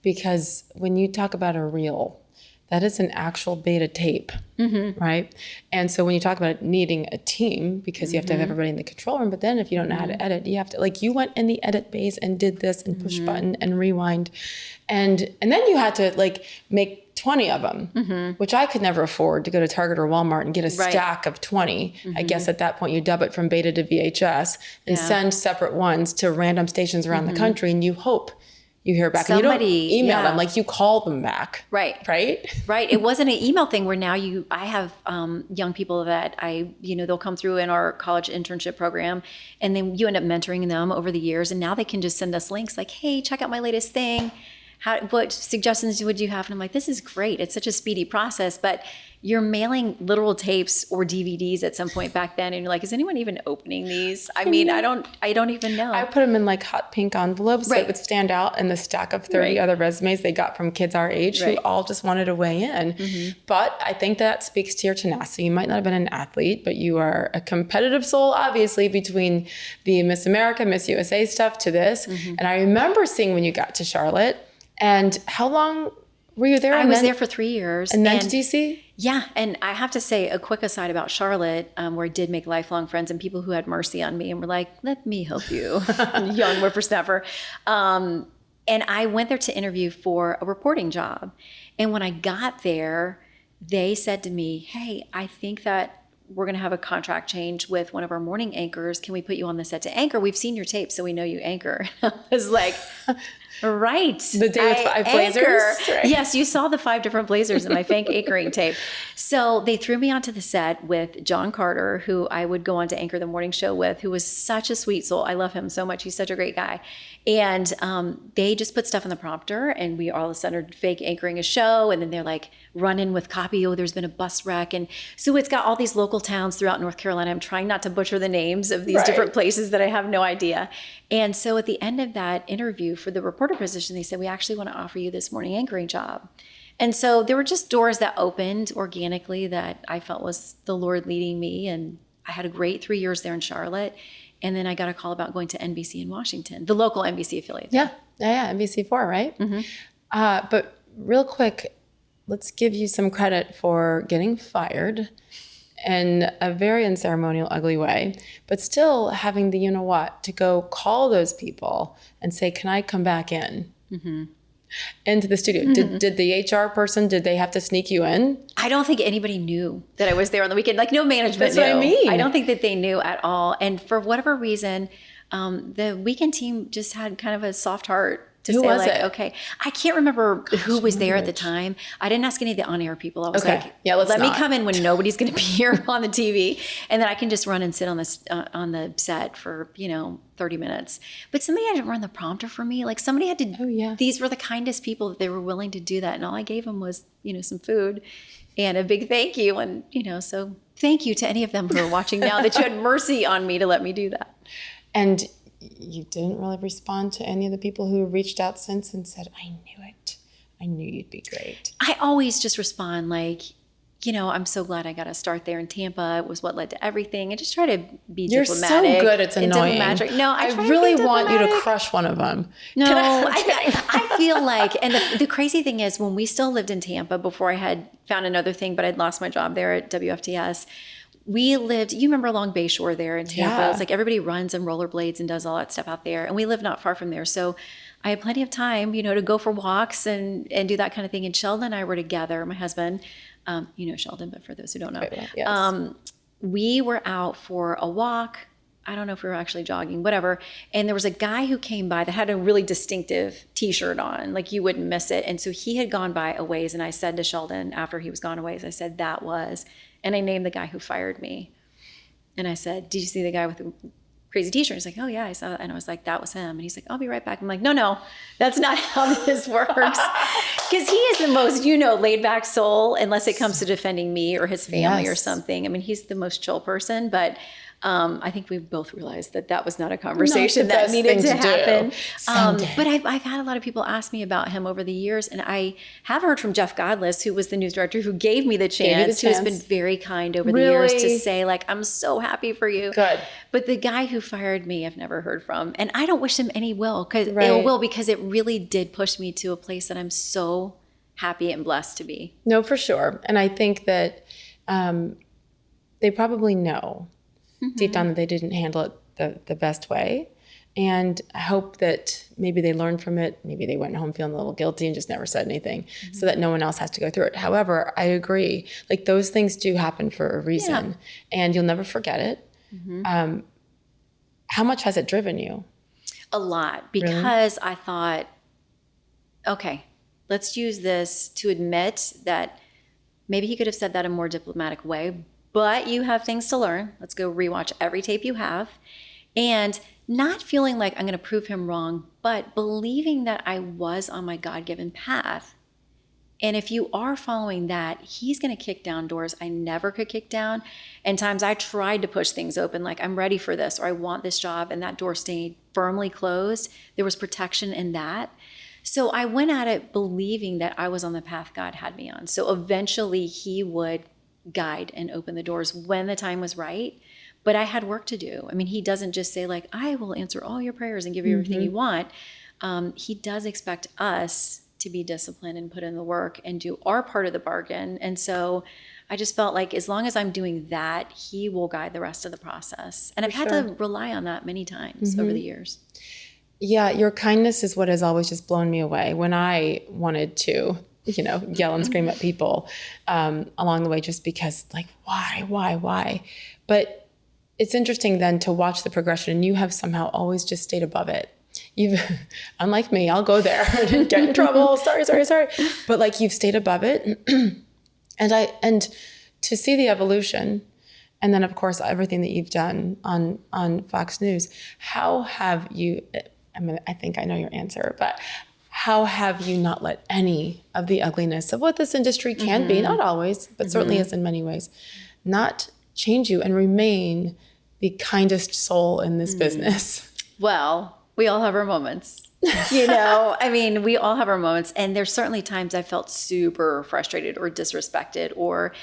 because when you talk about a reel, that is an actual beta tape, right? And so when you talk about needing a team, because you have to have everybody in the control room, but then if you don't know how to edit, you have to, like, you went in the edit bays and did this and push button and rewind. And then you had to like make 20 of them, which I could never afford to go to Target or Walmart and get a stack of 20. I guess at that point you dub it from beta to VHS and send separate ones to random stations around the country, and you hope you hear back. Somebody, and you don't email them, like you call them back. Right. It wasn't an email thing where now I have young people that they'll come through in our college internship program, and then you end up mentoring them over the years, and now they can just send us links like, hey, check out my latest thing. What suggestions would you have? And I'm like, this is great. It's such a speedy process, but you're mailing literal tapes or DVDs at some point back then. And you're like, is anyone even opening these? I mean, I don't even know. I put them in like hot pink envelopes that would stand out in the stack of 30 other resumes they got from kids our age who all just wanted to weigh in. But I think that speaks to your tenacity. You might not have been an athlete, but you are a competitive soul, obviously, between the Miss America, Miss USA stuff to this. And I remember seeing when you got to Charlotte. And how long were you there? I was there for 3 years. And then to DC? Yeah. And I have to say a quick aside about Charlotte, where I did make lifelong friends and people who had mercy on me and were like, let me help you, young whippersnapper. And I went there to interview for a reporting job. And when I got there, they said to me, hey, I think that we're going to have a contract change with one of our morning anchors. Can we put you on the set to anchor? We've seen your tape, so we know you anchor. I was like... Right. The day with 5 blazers. Right. Yes, you saw the 5 different blazers in my fake anchoring tape. So they threw me onto the set with John Carter, who I would go on to anchor the morning show with, who was such a sweet soul. I love him so much. He's such a great guy. And they just put stuff in the prompter, and we all of a sudden are fake anchoring a show. And then they're like, run in with copy. Oh, there's been a bus wreck. And so it's got all these local towns throughout North Carolina. I'm trying not to butcher the names of these different places that I have no idea. And so at the end of that interview for the reporter position, they said, we actually want to offer you this morning anchoring job. And so there were just doors that opened organically that I felt was the Lord leading me. And I had a great 3 years there in Charlotte. And then I got a call about going to NBC in Washington, the local NBC affiliate. Yeah, NBC4, right? But real quick, let's give you some credit for getting fired in a very unceremonial, ugly way, but still having the you-know-what to go call those people and say, can I come back in? Into the studio. Did the HR person, did they have to sneak you in? I don't think anybody knew that I was there on the weekend. Like, no management knew. That's what I mean. I don't think that they knew at all. And for whatever reason, the weekend team just had kind of a soft heart to Who say, was like, it? okay. I can't remember who was there at the time. I didn't ask any of the on-air people. I was like, let me come in when nobody's going to be here on the TV, and then I can just run and sit on the set for 30 minutes. But somebody had to run the prompter for me. Like, somebody had to. These were the kindest people that they were willing to do that, and all I gave them was some food and a big thank you, and so thank you to any of them who are watching now that you had mercy on me to let me do that. And you didn't really respond to any of the people who reached out since and said, I knew it. I knew you'd be great. I always just respond like, I'm so glad I got to start there in Tampa. It was what led to everything. And just try to be diplomatic. You're so good. It's annoying. No, I really want you to crush one of them. No, I feel like, and the crazy thing is when we still lived in Tampa before I had found another thing, but I'd lost my job there at WFTS. We lived, you remember Long Bay Shore there in Tampa. Yeah. It's like everybody runs and rollerblades and does all that stuff out there. And we live not far from there. So I had plenty of time, to go for walks and do that kind of thing. And Sheldon and I were together, my husband, Sheldon, but for those who don't know, yes. We were out for a walk. I don't know if we were actually jogging, whatever. And there was a guy who came by that had a really distinctive t-shirt on, like you wouldn't miss it. And so he had gone by a ways. And I said to Sheldon after he was gone a ways, I said, that was, and I named the guy who fired me. And I said, did you see the guy with the crazy t-shirt? He's like, oh yeah, I saw that. And I was like, that was him. And he's like, I'll be right back. I'm like, no, that's not how this works. Because he is the most, laid back soul, unless it comes to defending me or his family or something. I mean, he's the most chill person, but I think we both realized that was not a conversation that needed to happen. But I've had a lot of people ask me about him over the years, and I have heard from Jeff Godless, who was the news director who gave me the chance, who has been very kind over the years to say, like, I'm so happy for you. Good. But the guy who fired me, I've never heard from, and I don't wish him any ill will, because it really did push me to a place that I'm so happy and blessed to be. No, for sure. And I think that they probably know deep down that they didn't handle it the best way. And I hope that maybe they learned from it. Maybe they went home feeling a little guilty and just never said anything so that no one else has to go through it. However, I agree. Like, those things do happen for a reason, and you'll never forget it. How much has it driven you? A lot, because I thought, okay, let's use this to admit that maybe he could have said that in a more diplomatic way, but you have things to learn. Let's go rewatch every tape you have. And not feeling like I'm going to prove him wrong, but believing that I was on my God-given path. And if you are following that, he's going to kick down doors I never could kick down. And times I tried to push things open, like I'm ready for this, or I want this job, and that door stayed firmly closed. There was protection in that. So I went at it believing that I was on the path God had me on. So eventually he would guide and open the doors when the time was right. But I had work to do. I mean, he doesn't just say like, I will answer all your prayers and give you everything you want. He does expect us to be disciplined and put in the work and do our part of the bargain. And so I just felt like as long as I'm doing that, he will guide the rest of the process. And I've had to rely on that many times over the years. Yeah, your kindness is what has always just blown me away. When I wanted to, yell and scream at people along the way, just because like, why? But it's interesting then to watch the progression, and you have somehow always just stayed above it. You've, unlike me, I'll go there and get in trouble. Sorry. But like, you've stayed above it. and to see the evolution, and then of course, everything that you've done on Fox News, how have you, I think I know your answer, but how have you not let any of the ugliness of what this industry can be, not always, but certainly is in many ways, not change you and remain the kindest soul in this business? Well, we all have our moments. We all have our moments. And there's certainly times I felt super frustrated or disrespected, or,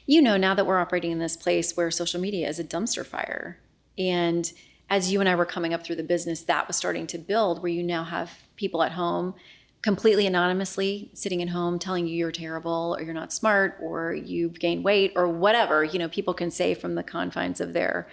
now that we're operating in this place where social media is a dumpster fire. And as you and I were coming up through the business, that was starting to build, where you now have people at home completely anonymously sitting at home telling you you're terrible, or you're not smart, or you've gained weight, or whatever, people can say from the confines of their.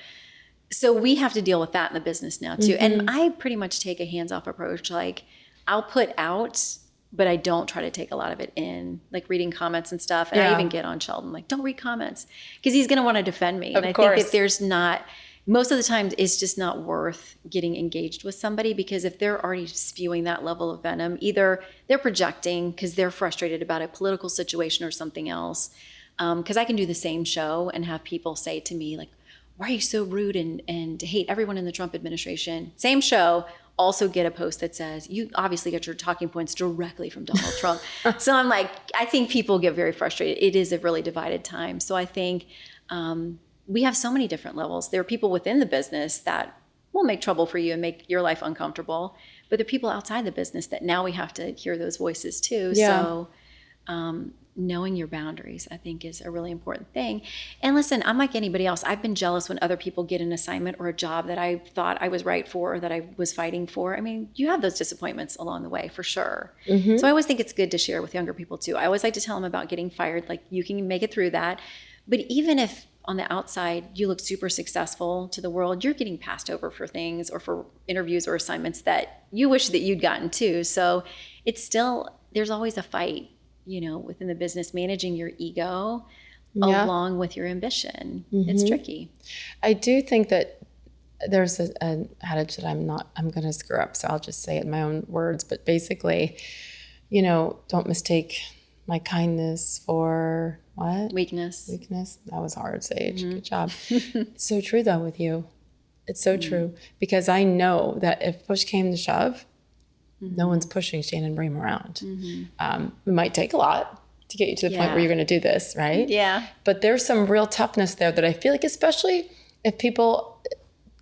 So we have to deal with that in the business now too. And I pretty much take a hands-off approach. Like, I'll put out, but I don't try to take a lot of it in, like reading comments and stuff. And I even get on Sheldon, like, don't read comments, because he's going to want to defend me. And I think that there's not, most of the time it's just not worth getting engaged with somebody, because if they're already spewing that level of venom, either they're projecting because they're frustrated about a political situation or something else. Because I can do the same show and have people say to me, like, why are you so rude and hate everyone in the Trump administration? Same show, also get a post that says, you obviously get your talking points directly from Donald Trump. So I'm like, I think people get very frustrated. It is a really divided time. So I think we have so many different levels. There are people within the business that will make trouble for you and make your life uncomfortable. But there are people outside the business that now we have to hear those voices too. Yeah. So knowing your boundaries, I think, is a really important thing. And listen, I'm like anybody else. I've been jealous when other people get an assignment or a job that I thought I was right for, or that I was fighting for. I mean, you have those disappointments along the way, for sure. So I always think it's good to share with younger people too. I always like to tell them about getting fired. Like, you can make it through that. But even if on the outside you look super successful to the world, you're getting passed over for things, or for interviews or assignments that you wish that you'd gotten too. So it's still, there's always a fight, within the business, managing your ego along with your ambition. It's tricky. I do think that there's an adage that I'm going to screw up, so I'll just say it in my own words. But basically, don't mistake my kindness for what? Weakness. That was hard, Sage. Good job. It's so true though with you. It's so true, because I know that if push came to shove, no one's pushing Shannon Bream around. It might take a lot to get you to the point where you're going to do this, right? Yeah. But there's some real toughness there that I feel like, especially if people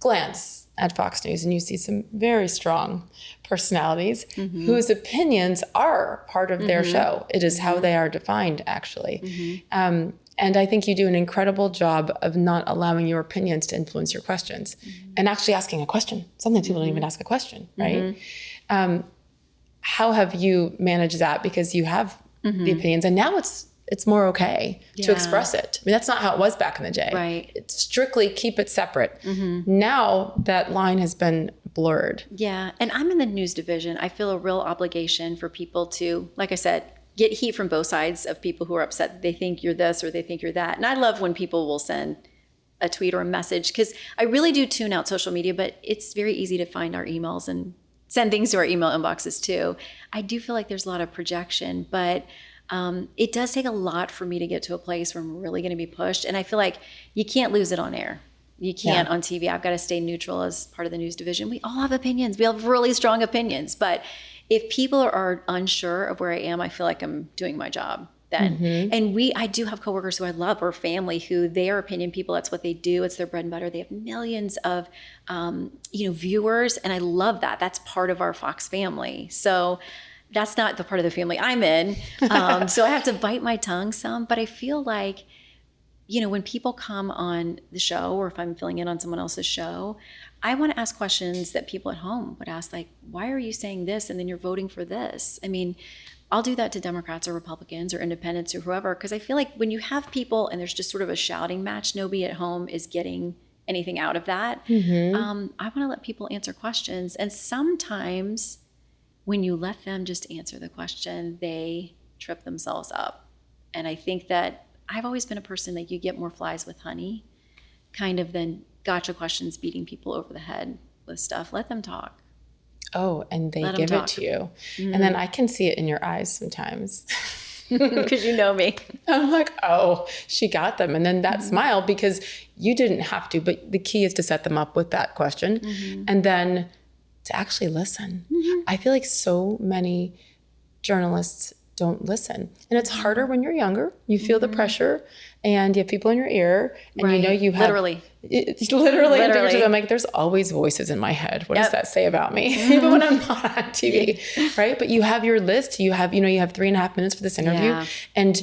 glance at Fox News and you see some very strong personalities whose opinions are part of their show. It is how they are defined, actually. And I think you do an incredible job of not allowing your opinions to influence your questions, and actually asking a question. Sometimes people don't even ask a question, right? How have you managed that? Because you have the opinions. And now it's more okay to express it. I mean, that's not how it was back in the day. Right. It's strictly keep it separate. Now that line has been blurred. Yeah. And I'm in the news division. I feel a real obligation for people to, like I said, get heat from both sides of people who are upset that they think you're this or they think you're that. And I love when people will send a tweet or a message, because I really do tune out social media, but it's very easy to find our emails and send things to our email inboxes too. I do feel like there's a lot of projection, but it does take a lot for me to get to a place where I'm really going to be pushed. And I feel like you can't lose it on air. You can't on TV. I've got to stay neutral as part of the news division. We all have opinions. We have really strong opinions. But if people are unsure of where I am, I feel like I'm doing my job then. And I do have coworkers who I love, or family who they are opinion people. That's what they do. It's their bread and butter. They have millions of viewers, and I love that. That's part of our Fox family. So that's not the part of the family I'm in. So I have to bite my tongue some, but I feel like, when people come on the show, or if I'm filling in on someone else's show, I want to ask questions that people at home would ask, like, why are you saying this? And then you're voting for this. I mean, I'll do that to Democrats or Republicans or independents or whoever, because I feel like when you have people and there's just sort of a shouting match, nobody at home is getting anything out of that. I want to let people answer questions. And sometimes when you let them just answer the question, they trip themselves up. And I think that I've always been a person that you get more flies with honey, kind of than gotcha questions beating people over the head with stuff. Let them talk. Oh, and they give it to you. And then I can see it in your eyes sometimes. Because you know me. I'm like, oh, she got them. And then that smile, because you didn't have to, but the key is to set them up with that question and then to actually listen. I feel like so many journalists don't listen. And it's harder when you're younger. You feel the pressure and you have people in your ear and you have literally. It's literally. I'm like, there's always voices in my head. What does that say about me? Even when I'm not on TV, right? But you have your list. You have 3.5 minutes for this interview, and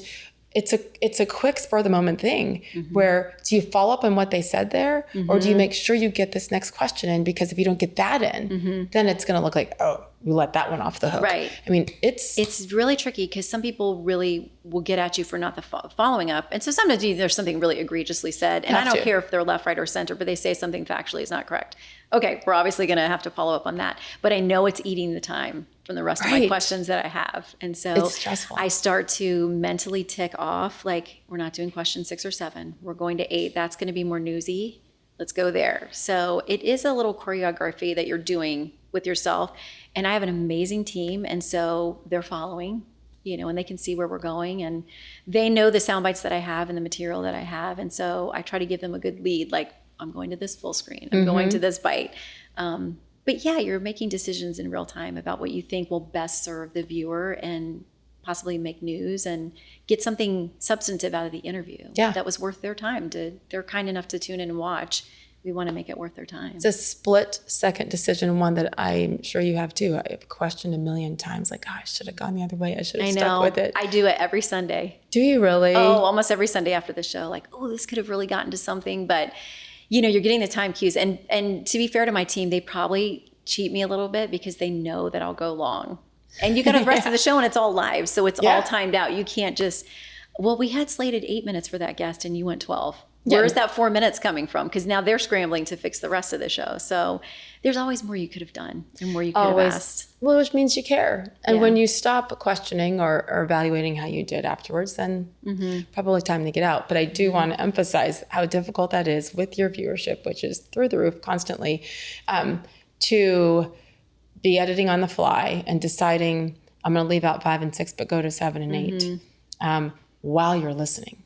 it's a quick spur of the moment thing where do you follow up on what they said there, or do you make sure you get this next question in? Because if you don't get that in, then it's going to look like, oh, you let that one off the hook. Right. I mean, it's really tricky because some people really will get at you for not following up. And so sometimes there's something really egregiously said, and I don't care if they're left, right, or center, but they say something factually is not correct. Okay, we're obviously going to have to follow up on that. But I know it's eating the time from the rest of my questions that I have. And so it's stressful. I start to mentally tick off, like, we're not doing question 6 or 7. We're going to 8. That's going to be more newsy. Let's go there. So it is a little choreography that you're doing with yourself. And I have an amazing team. And so they're following, and they can see where we're going. And they know the sound bites that I have and the material that I have. And so I try to give them a good lead, like, I'm going to this full screen. I'm going to this bite. But yeah, you're making decisions in real time about what you think will best serve the viewer and possibly make news and get something substantive out of the interview that was worth their time. They're kind enough to tune in and watch. We want to make it worth their time. It's a split-second decision, one that I'm sure you have too. I've questioned a million times, like, I should have gone the other way. I should have stuck with it. I do it every Sunday. Do you really? Oh, almost every Sunday after the show. Like, oh, this could have really gotten to something. But, you're getting the time cues. And to be fair to my team, they probably cheat me a little bit because they know that I'll go long. And you got the rest of the show and it's all live. So it's all timed out. You can't just, we had slated 8 minutes for that guest and you went 12. Where's that 4 minutes coming from? Because now they're scrambling to fix the rest of the show. So there's always more you could have done and more you could have asked. Well, which means you care. And when you stop questioning or evaluating how you did afterwards, then probably time to get out. But I do want to emphasize how difficult that is with your viewership, which is through the roof constantly, to be editing on the fly and deciding I'm going to leave out 5 and 6, but go to 7 and 8. While you're listening.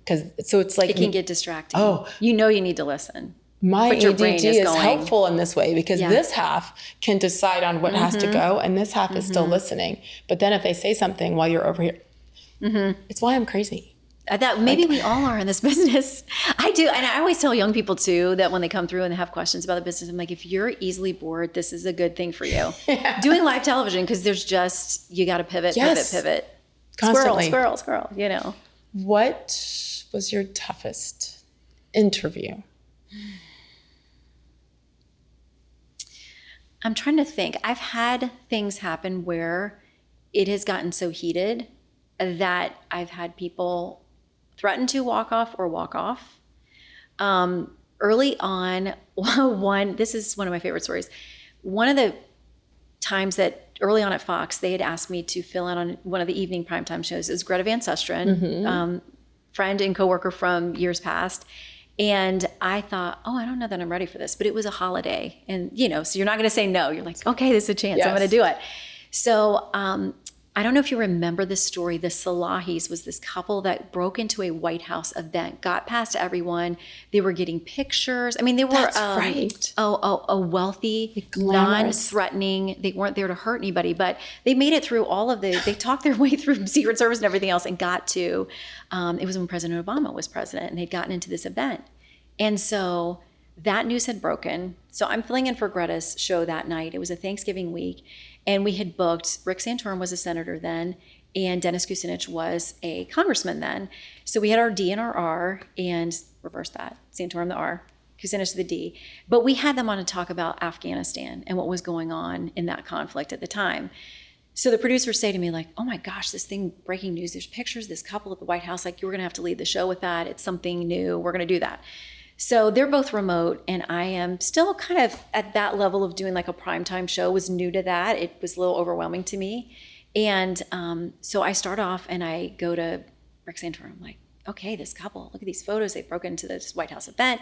Because so it's like... It can get distracting. Oh. You need to listen. My ADD is helpful in this way because this half can decide on what has to go and this half is still listening. But then if they say something while you're over here, it's why I'm crazy. That maybe we all are in this business. I do. And I always tell young people too that when they come through and they have questions about the business, I'm like, if you're easily bored, this is a good thing for you. Doing live television, because there's just, you got to pivot. Constantly. Squirrel, What was your toughest interview? I'm trying to think. I've had things happen where it has gotten so heated that I've had people threaten to walk off or walk off. Early on, this is one of my favorite stories. One of the times that early on at Fox, they had asked me to fill in on one of the evening primetime shows. It was Greta Van Susteren, friend and coworker from years past. And I thought, I don't know that I'm ready for this, but it was a holiday. And, so you're not going to say no. You're like, okay, this is a chance. Yes. I'm going to do it. So I don't know if you remember this story. The Salahis was this couple that broke into a White House event, got past everyone. They were getting pictures. I mean, they were right. a wealthy, non-threatening. They weren't there to hurt anybody, but they made it through they talked their way through Secret Service and everything else and got to, it was when President Obama was president, and they'd gotten into this event. And so that news had broken. So I'm filling in for Greta's show that night. It was a Thanksgiving week. And we had booked, Rick Santorum was a senator then, and Dennis Kucinich was a congressman then. So we had our D and our R, and reverse that, Santorum the R, Kucinich the D. But we had them on to talk about Afghanistan and what was going on in that conflict at the time. So the producers say to me like, oh my gosh, this thing, breaking news, there's pictures, this couple at the White House, like, you're gonna have to lead the show with that. It's something new, we're gonna do that. So they're both remote, and I am still kind of at that level of doing like a primetime show. Was new to that. It was a little overwhelming to me. And so I start off and I go to Rick Santorum. I'm like, okay, this couple, look at these photos. They've broken into this White House event.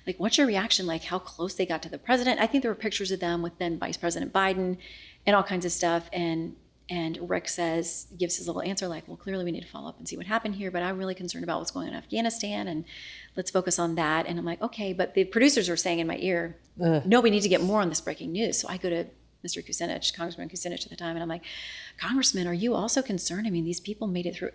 Like, what's your reaction? Like, how close they got to the president? I think there were pictures of them with then Vice President Biden and all kinds of stuff. And Rick gives his little answer like, well, clearly we need to follow up and see what happened here, but I'm really concerned about what's going on in Afghanistan, and let's focus on that. And I'm like, okay, but the producers are saying in my ear, no, we need to get more on this breaking news. So I go to Mr. Kucinich, Congressman Kucinich at the time, and I'm like, Congressman, are you also concerned? I mean, these people made it through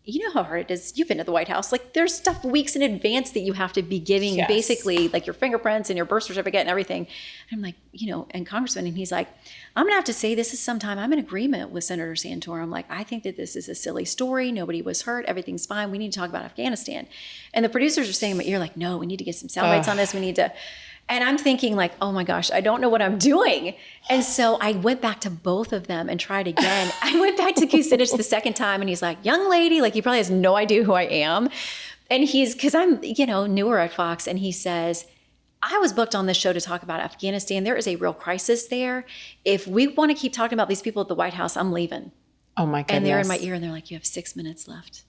you know how hard it is. You've been to the White House. Like, there's stuff weeks in advance that you have to be giving, yes, basically like your fingerprints and your birth certificate and everything. And I'm like, and Congressman, and he's like, I'm gonna have to say this is sometime. I'm in agreement with Senator Santorum. Like, I think that this is a silly story. Nobody was hurt. Everything's fine. We need to talk about Afghanistan. And the producers are saying in my ear like, no, we need to get some sound bites on this. We need to. And I'm thinking like, oh my gosh, I don't know what I'm doing. And so I went back to both of them and tried again. I went back to Kucinich the second time, and he's like, young lady, like, he probably has no idea who I am. And because I'm, newer at Fox, and he says, I was booked on this show to talk about Afghanistan. There is a real crisis there. If we want to keep talking about these people at the White House, I'm leaving. Oh my goodness. And they're in my ear, and they're like, you have 6 minutes left.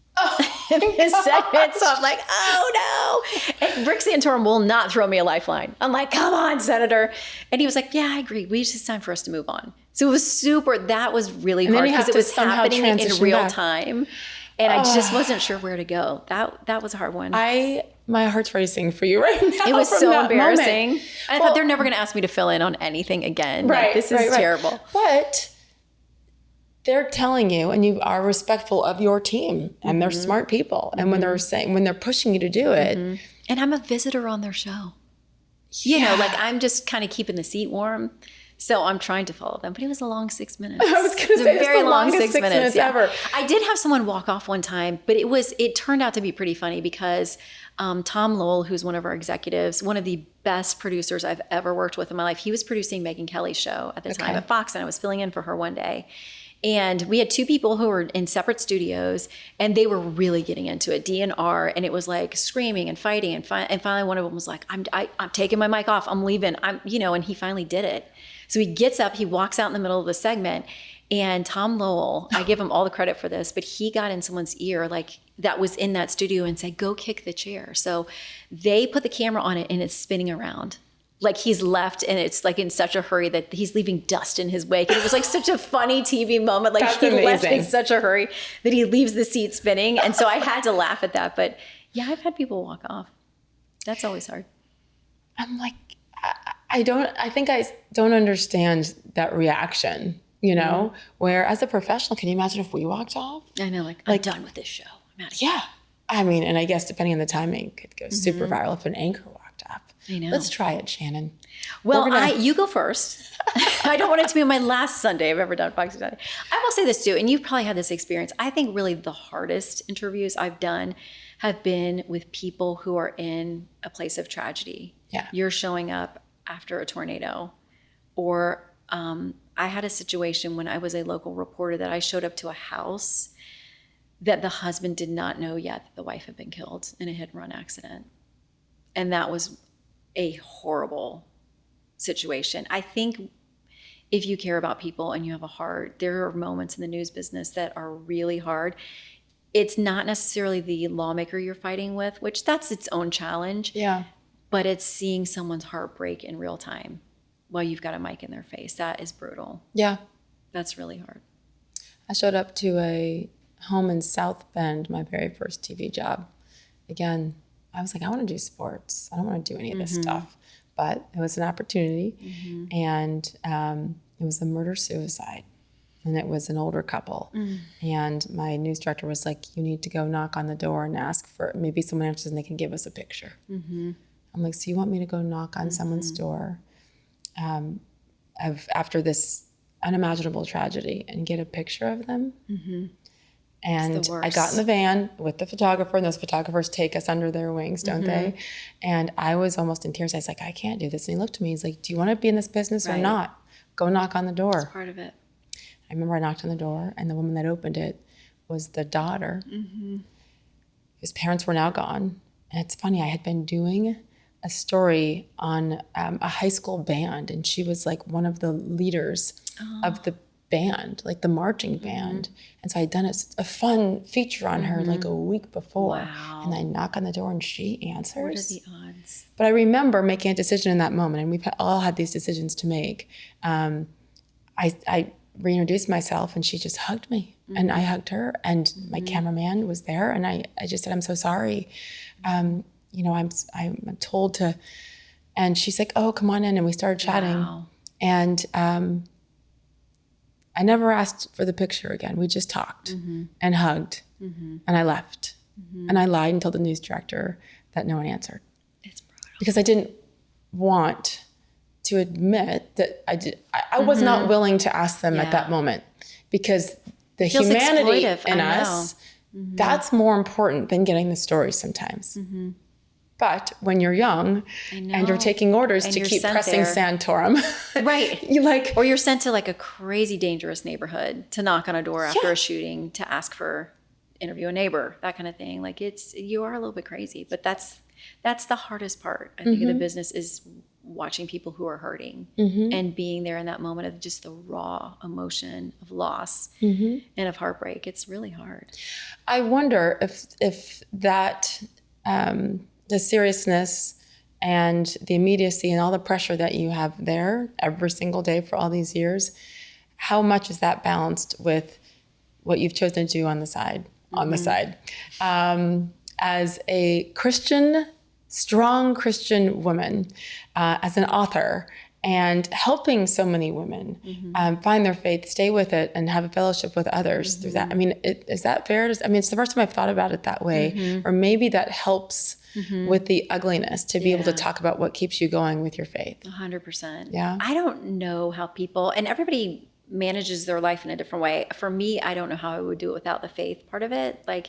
This segment, so I'm like, oh no. And Rick Santorum will not throw me a lifeline. I'm like, come on, Senator. And he was like, yeah, I agree. It's time for us to move on. So it was that was really hard because it was happening in real time. And I just wasn't sure where to go. That was a hard one. My heart's racing for you right now. It was so embarrassing. I thought they're never going to ask me to fill in on anything again. Right. Like, this is terrible. But they're telling you, and you are respectful of your team, and they're smart people. And when they're pushing you to do it. And I'm a visitor on their show. I'm just kind of keeping the seat warm. So I'm trying to follow them, but it was a long 6 minutes. I was going to say, very long six minutes ever. I did have someone walk off one time, but it turned out to be pretty funny because Tom Lowell, who's one of our executives, one of the best producers I've ever worked with in my life, he was producing Megyn Kelly's show at the time at Fox, and I was filling in for her one day. And we had two people who were in separate studios, and they were really getting into it, DNR, and it was like screaming and fighting. And finally, one of them was like, I'm taking my mic off. I'm leaving. And he finally did it. So he gets up, he walks out in the middle of the segment, and Tom Lowell, I give him all the credit for this, but he got in someone's ear like that was in that studio and said, go kick the chair. So they put the camera on it, and it's spinning around. Like, he's left, and it's like in such a hurry that he's leaving dust in his wake. And it was like such a funny TV moment. Like, that's amazing. Left in such a hurry that he leaves the seat spinning. And so I had to laugh at that. But yeah, I've had people walk off. That's always hard. I'm like, I think I don't understand that reaction, where as a professional, can you imagine if we walked off? I know, like I'm done with this show. I'm out of here. Yeah. I mean, and I guess depending on the timing, it could go super viral if an anchor walked up. I know. Let's try it, Shannon. Well, you go first. I don't want it to be my last Sunday I've ever done Fox News Sunday. I will say this too, and you've probably had this experience. I think really the hardest interviews I've done have been with people who are in a place of tragedy. Yeah. You're showing up after a tornado, or I had a situation when I was a local reporter that I showed up to a house that the husband did not know yet that the wife had been killed in a hit and run accident. And that was a horrible situation. I think if you care about people and you have a heart, there are moments in the news business that are really hard. It's not necessarily the lawmaker you're fighting with, which that's its own challenge. Yeah. But it's seeing someone's heart break in real time while you've got a mic in their face. That is brutal. Yeah. That's really hard. I showed up to a home in South Bend, my very first TV job. Again, I was like, I want to do sports. I don't want to do any of this stuff. But it was an opportunity. And it was a murder-suicide. And it was an older couple. And my news director was like, you need to go knock on the door and ask for, maybe someone answers and they can give us a picture. I'm like, so you want me to go knock on someone's door after this unimaginable tragedy and get a picture of them? And I got in the van with the photographer, and those photographers take us under their wings, don't they? And I was almost in tears. I was like, I can't do this. And he looked at me, he's like, do you want to be in this business or not? Go knock on the door. That's part of it. I remember I knocked on the door, and the woman that opened it was the daughter. His parents were now gone. And it's funny, I had been doing a story on a high school band, and she was like one of the leaders of the band, like the marching band. And so I'd done a fun feature on her like a week before. And I knock on the door and she answers. What are the odds? But I remember making a decision in that moment, and we've all had these decisions to make. I reintroduced myself, and she just hugged me, and I hugged her, and my cameraman was there, and I just said, I'm so sorry. You know, I'm told to, and she's like, oh, come on in. And we started chatting. And I never asked for the picture again. We just talked and hugged, and I left. And I lied and told the news director that no one answered. It's brutal. Because I didn't want to admit that I was not willing to ask them at that moment, because the humanity in us, that's more important than getting the story sometimes. But when you're young and you're taking orders to keep pressing Santorum, you like, or you're sent to like a crazy dangerous neighborhood to knock on a door after a shooting to ask for interview a neighbor, that kind of thing. Like you are a little bit crazy, but that's the hardest part, I think, of the business, is watching people who are hurting and being there in that moment of just the raw emotion of loss and of heartbreak. It's really hard. I wonder if that, the seriousness and the immediacy and all the pressure that you have there every single day for all these years, how much is that balanced with what you've chosen to do on the side, as a Christian, strong Christian woman, as an author, and helping so many women find their faith, stay with it, and have a fellowship with others through that. I mean, is that fair? I mean, it's the first time I've thought about it that way. Or maybe that helps with the ugliness to be able to talk about what keeps you going with your faith. 100%. Yeah. I don't know how people, and everybody manages their life in a different way. For me, I don't know how I would do it without the faith part of it. Like,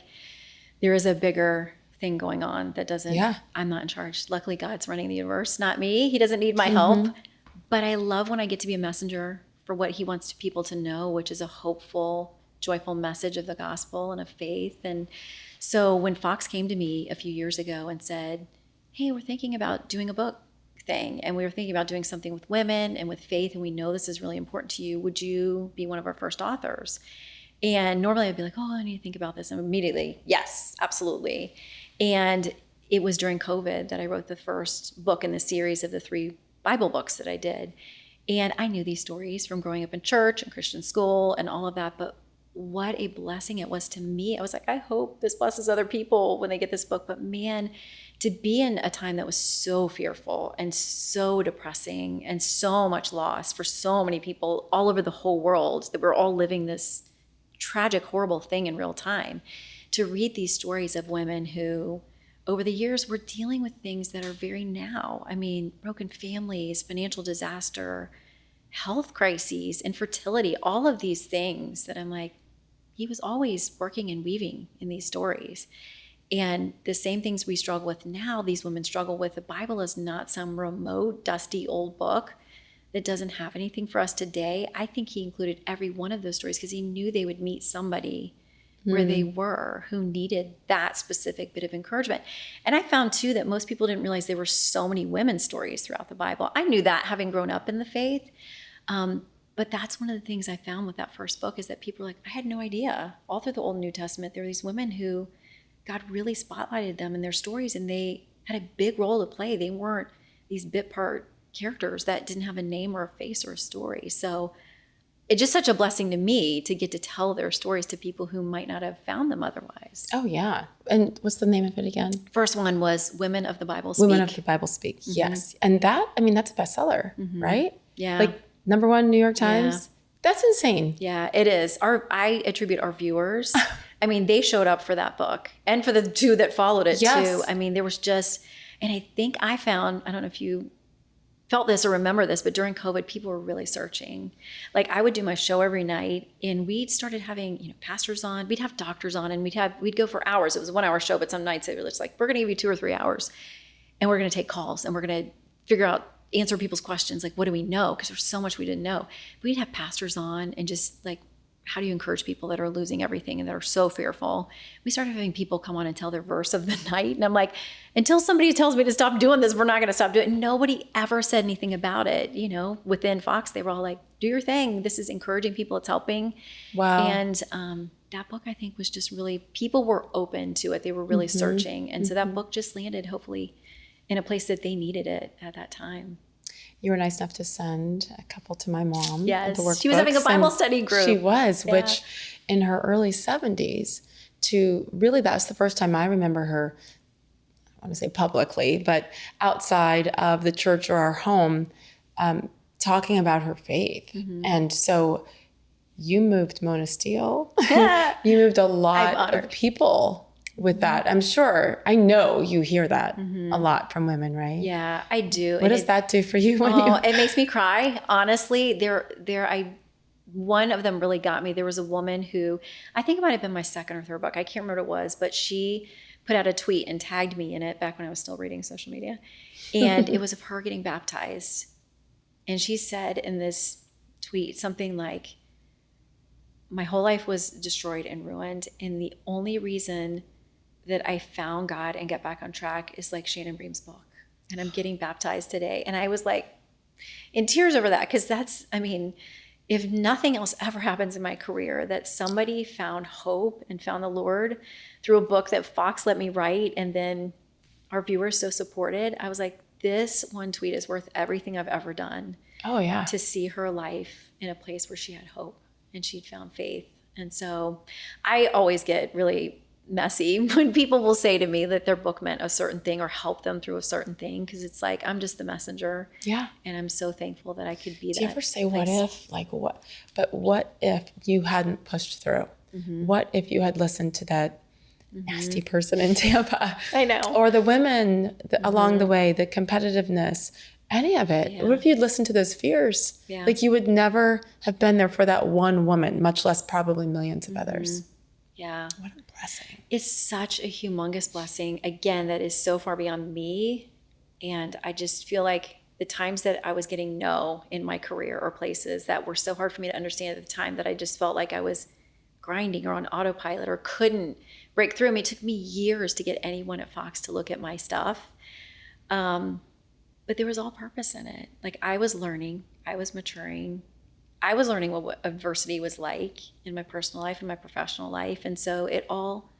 there is a bigger thing going on that doesn't, I'm not in charge. Luckily, God's running the universe, not me. He doesn't need my help. But I love when I get to be a messenger for what he wants people to know, which is a hopeful, joyful message of the gospel and of faith. And so when Fox came to me a few years ago and said, hey, we're thinking about doing a book thing, and we were thinking about doing something with women and with faith, and we know this is really important to you. Would you be one of our first authors? And normally I'd be like, oh, I need to think about this. And immediately, yes, absolutely. And it was during COVID that I wrote the first book in the series of the 3 Bible books that I did. And I knew these stories from growing up in church and Christian school and all of that, but what a blessing it was to me. I was like, I hope this blesses other people when they get this book. But man, to be in a time that was so fearful and so depressing and so much loss for so many people all over the whole world, that we're all living this tragic, horrible thing in real time, to read these stories of women who over the years were dealing with things that are very now. I mean, broken families, financial disaster, health crises, infertility, all of these things that I'm like, he was always working and weaving in these stories. And the same things we struggle with now, these women struggle with. The Bible is not some remote, dusty old book that doesn't have anything for us today. I think he included every one of those stories because he knew they would meet somebody where they were, who needed that specific bit of encouragement. And I found too that most people didn't realize there were so many women's stories throughout the Bible. I knew that having grown up in the faith. But that's one of the things I found with that first book is that people were like, I had no idea. All through the Old and New Testament, there were these women who God really spotlighted them in their stories, and they had a big role to play. They weren't these bit part characters that didn't have a name or a face or a story. So it's just such a blessing to me to get to tell their stories to people who might not have found them otherwise. Oh, yeah. And what's the name of it again? First one was Women of the Bible Speak. Women of the Bible Speak, yes. And that, I mean, that's a bestseller, right? Yeah. Like #1 New York Times. Yeah. That's insane. Yeah, it is. I attribute our viewers. I mean, they showed up for that book and for the 2 that followed it too. I mean, there was just, and I think I found, I don't know if you felt this or remember this, but during COVID, people were really searching. Like I would do my show every night, and we started having, pastors on. We'd have doctors on, and we'd go for hours. It was a 1-hour show, but some nights it was just like, we're going to give you 2 or 3 hours, and we're going to take calls, and we're going to figure out, answer people's questions. Like, what do we know? Because there's so much we didn't know. We'd have pastors on, and just like, how do you encourage people that are losing everything and that are so fearful? We started having people come on and tell their verse of the night. And I'm like, until somebody tells me to stop doing this, we're not going to stop doing it. And nobody ever said anything about it. Within Fox, they were all like, do your thing. This is encouraging people. It's helping. Wow. And that book, I think, was just really, people were open to it. They were really searching. And so that book just landed, hopefully, in a place that they needed it at that time. You were nice enough to send a couple to my mom. Yes, she was having a Bible study group. She was, which in her early 70s, that was the first time I remember her, I want to say publicly, but outside of the church or our home, talking about her faith. And so you moved Mona Steele. You moved a lot of people with that. I'm sure, I know you hear that a lot from women, right? Yeah, I do. What does that do for you? It makes me cry. Honestly, one of them really got me. There was a woman who, I think it might have been my second or third book. I can't remember what it was, but she put out a tweet and tagged me in it back when I was still reading social media. And it was of her getting baptized. And she said in this tweet something like, my whole life was destroyed and ruined. And the only reason that I found God and get back on track is like Shannon Bream's book. And I'm getting baptized today. And I was like in tears over that, because if nothing else ever happens in my career, that somebody found hope and found the Lord through a book that Fox let me write, and then our viewers so supported, I was like, this one tweet is worth everything I've ever done. Oh, yeah. To see her life in a place where she had hope and she'd found faith. And so I always get really messy when people will say to me that their book meant a certain thing or helped them through a certain thing, because it's like, I'm just the messenger. Yeah. And I'm so thankful that I could be that. Do you ever say, what if you hadn't pushed through? What if you had listened to that nasty person in Tampa? I know. Or the women along the way, the competitiveness, any of it. Yeah. What if you'd listened to those fears? Yeah. Like, you would never have been there for that one woman, much less probably millions of others. Yeah. What a blessing. It's such a humongous blessing, again, that is so far beyond me. And I just feel like the times that I was getting no in my career, or places that were so hard for me to understand at the time, that I just felt like I was grinding or on autopilot or couldn't break through. I mean, it took me years to get anyone at Fox to look at my stuff. But there was all purpose in it. Like, I was learning, I was maturing. I was learning what adversity was like in my personal life and my professional life. And so it all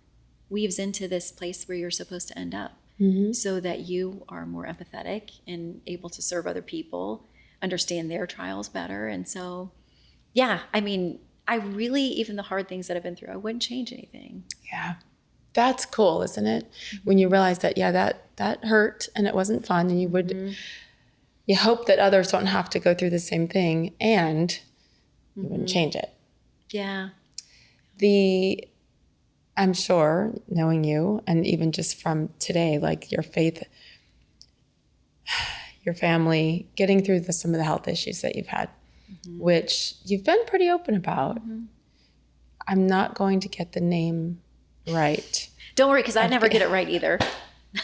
weaves into this place where you're supposed to end up, so that you are more empathetic and able to serve other people, understand their trials better. And so, yeah, I really, even the hard things that I've been through, I wouldn't change anything. Yeah. That's cool, isn't it? When you realize that, that hurt and it wasn't fun, and you hope that others don't have to go through the same thing, and you wouldn't change it. Yeah. I'm sure, knowing you, and even just from today, like your faith, your family, getting through some of the health issues that you've had, which you've been pretty open about. I'm not going to get the name right. Don't worry, because I never get it right either.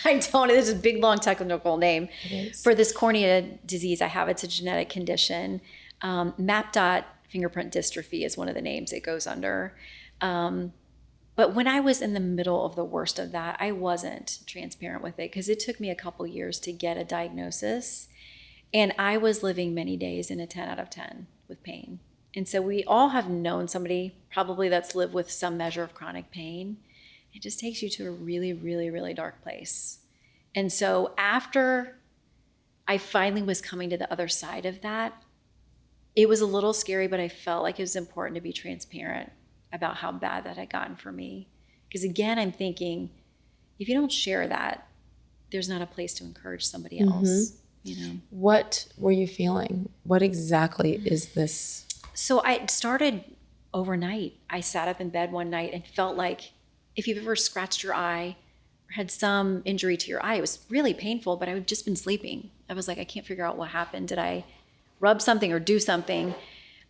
I don't. It's a big, long, technical name. For this cornea disease I have. It's a genetic condition. MAP dot fingerprint dystrophy is one of the names it goes under. But when I was in the middle of the worst of that, I wasn't transparent with it because it took me a couple years to get a diagnosis. And I was living many days in a 10 out of 10 with pain. And so we all have known somebody probably that's lived with some measure of chronic pain. It just takes you to a really, really, really dark place. And so after I finally was coming to the other side of that, it was a little scary, but I felt like it was important to be transparent about how bad that had gotten for me. Because again, I'm thinking, if you don't share that, there's not a place to encourage somebody else, you know? What were you feeling? What exactly is this? So I started overnight. I sat up in bed one night and felt like if you've ever scratched your eye or had some injury to your eye, it was really painful, but I had just been sleeping. I was like, I can't figure out what happened. Did I rub something or do something?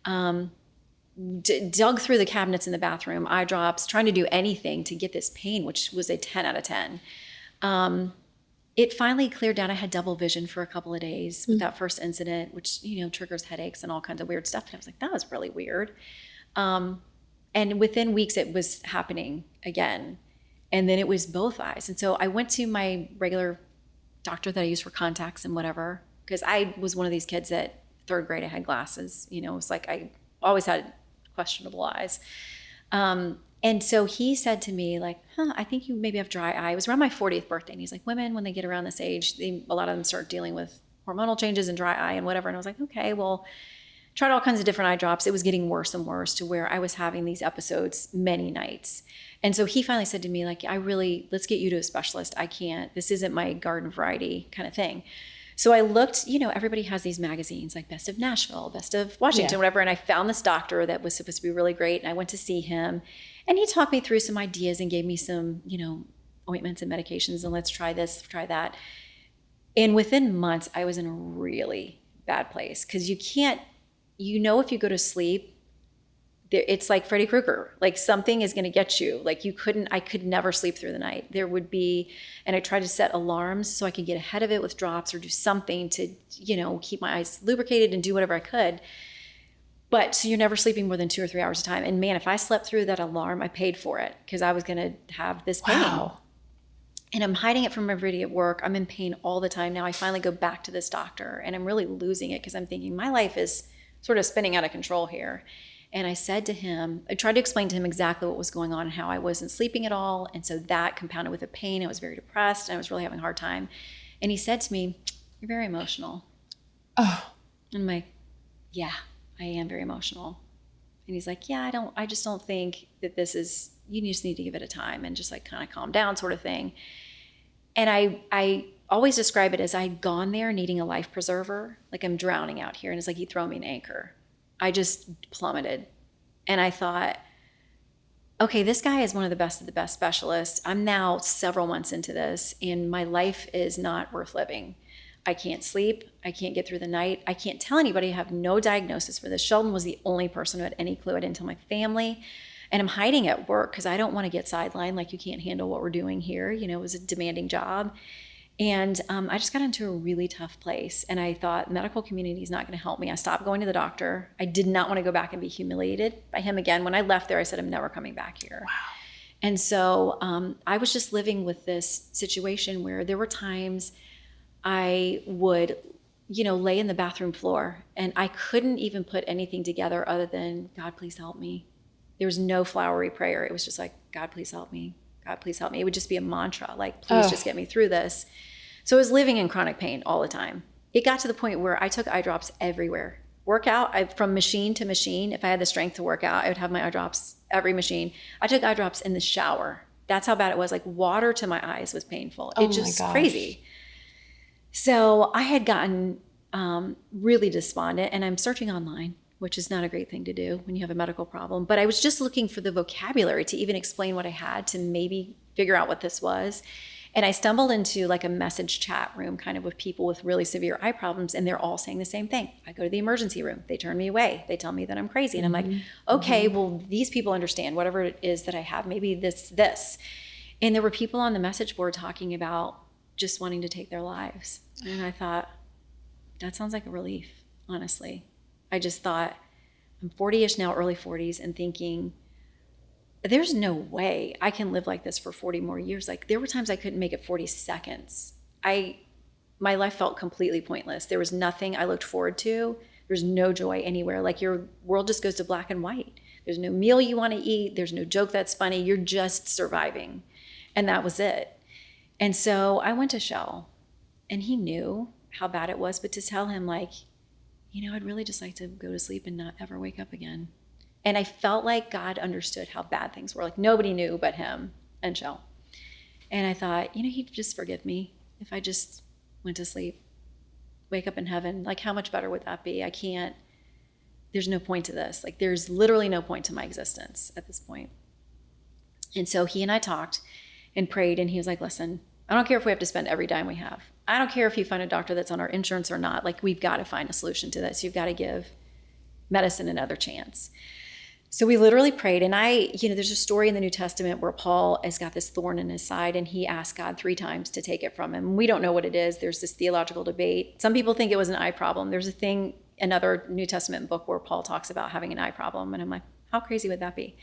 Dug through the cabinets in the bathroom, eye drops, trying to do anything to get this pain, which was a 10 out of 10. It finally cleared down. I had double vision for a couple of days with that first incident, which, you know, triggers headaches and all kinds of weird stuff. And I was like, that was really weird. And within weeks, it was happening again. And then it was both eyes. And so I went to my regular doctor that I use for contacts and whatever, because I was one of these kids that third grade, I had glasses. You know, it was like I always had questionable eyes. And so he said to me, like, I think you maybe have dry eye. It was around my 40th birthday. And he's like, women, when they get around this age, a lot of them start dealing with hormonal changes and dry eye and whatever. And I was like, okay, well, tried all kinds of different eye drops. It was getting worse and worse to where I was having these episodes many nights. And so he finally said to me, like, let's get you to a specialist. I can't, this isn't my garden variety kind of thing. So I looked, you know, everybody has these magazines like Best of Nashville, Best of Washington, whatever. And I found this doctor that was supposed to be really great. And I went to see him and he talked me through some ideas and gave me some, you know, ointments and medications and let's try this, try that. And within months, I was in a really bad place because you can't, you know, if you go to sleep, it's like Freddy Krueger, like something is going to get you. Like I could never sleep through the night. There would be, and I tried to set alarms so I could get ahead of it with drops or do something to, you know, keep my eyes lubricated and do whatever I could. But so you're never sleeping more than 2 or 3 hours at a time. And man, if I slept through that alarm, I paid for it because I was going to have this pain. Wow. And I'm hiding it from everybody at work. I'm in pain all the time. Now I finally go back to this doctor and I'm really losing it because I'm thinking my life is sort of spinning out of control here. And I said to him, I tried to explain to him exactly what was going on and how I wasn't sleeping at all. And so that compounded with the pain. I was very depressed and I was really having a hard time. And he said to me, you're very emotional. Oh. And I'm like, yeah, I am very emotional. And he's like, yeah, I just don't think that this is, you just need to give it a time and just like kind of calm down sort of thing. And I always describe it as I'd gone there needing a life preserver. Like I'm drowning out here. And it's like, you throw me an anchor. I just plummeted. And I thought, okay, this guy is one of the best specialists. I'm now several months into this and my life is not worth living. I can't sleep. I can't get through the night. I can't tell anybody. I have no diagnosis for this. Sheldon was the only person who had any clue. I didn't tell my family. And I'm hiding at work because I don't want to get sidelined. Like you can't handle what we're doing here. You know, it was a demanding job. And I just got into a really tough place. And I thought medical community is not going to help me. I stopped going to the doctor. I did not want to go back and be humiliated by him again. When I left there, I said, I'm never coming back here. Wow. And so I was just living with this situation where there were times I would, you know, lay in the bathroom floor and I couldn't even put anything together other than, God, please help me. There was no flowery prayer. It was just like, God, please help me. God, please help me. It would just be a mantra, like, please just get me through this. So I was living in chronic pain all the time. It got to the point where I took eye drops everywhere. Workout, from machine to machine. If I had the strength to work out, I would have my eye drops every machine. I took eye drops in the shower. That's how bad it was. Like water to my eyes was painful. It just crazy. So I had gotten really despondent and I'm searching online, which is not a great thing to do when you have a medical problem. But I was just looking for the vocabulary to even explain what I had to maybe figure out what this was. And I stumbled into like a message chat room kind of with people with really severe eye problems and they're all saying the same thing. I go to the emergency room, they turn me away. They tell me that I'm crazy. And I'm like, okay, well, these people understand whatever it is that I have, maybe this. And there were people on the message board talking about just wanting to take their lives. And I thought, that sounds like a relief, honestly. I just thought, I'm 40-ish now, early 40s, and thinking, there's no way I can live like this for 40 more years. Like there were times I couldn't make it 40 seconds. My life felt completely pointless. There was nothing I looked forward to. There's no joy anywhere. Like your world just goes to black and white. There's no meal you want to eat. There's no joke that's funny. You're just surviving. And that was it. And so I went to Shell, and he knew how bad it was, but to tell him like, I'd really just like to go to sleep and not ever wake up again. And I felt like God understood how bad things were. Like nobody knew but him and Shell. And I thought, he'd just forgive me if I just went to sleep, wake up in heaven. Like how much better would that be? There's no point to this. Like there's literally no point to my existence at this point. And so he and I talked and prayed, and he was like, listen, I don't care if we have to spend every dime we have. I don't care if you find a doctor that's on our insurance or not. Like we've got to find a solution to this. You've got to give medicine another chance. So we literally prayed, and there's a story in the New Testament where Paul has got this thorn in his side, and he asked God 3 times to take it from him. We don't know what it is. There's this theological debate. Some people think it was an eye problem. There's another New Testament book where Paul talks about having an eye problem, and I'm like, how crazy would that be?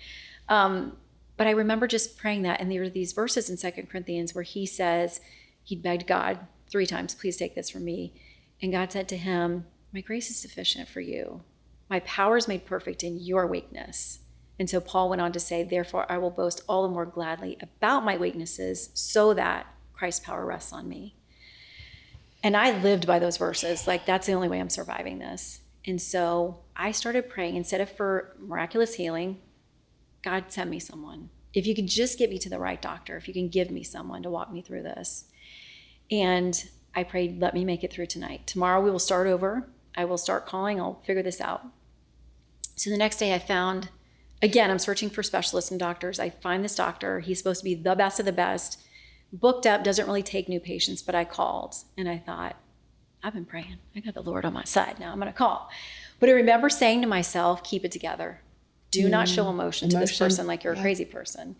But I remember just praying that, and there are these verses in 2 Corinthians where he says, he begged God 3 times, please take this from me. And God said to him, my grace is sufficient for you. My power is made perfect in your weakness. And so Paul went on to say, therefore, I will boast all the more gladly about my weaknesses so that Christ's power rests on me. And I lived by those verses. Like, that's the only way I'm surviving this. And so I started praying, instead of for miraculous healing, God, send me someone. If you could just get me to the right doctor, if you can give me someone to walk me through this. And I prayed, let me make it through tonight. Tomorrow we will start over. I will start calling. I'll figure this out. So the next day I found, again, I'm searching for specialists and doctors. I find this doctor. He's supposed to be the best of the best. Booked up, doesn't really take new patients, but I called. And I thought, I've been praying. I got the Lord on my side. Now I'm going to call. But I remember saying to myself, keep it together. Do not show emotion to this person like you're a crazy person.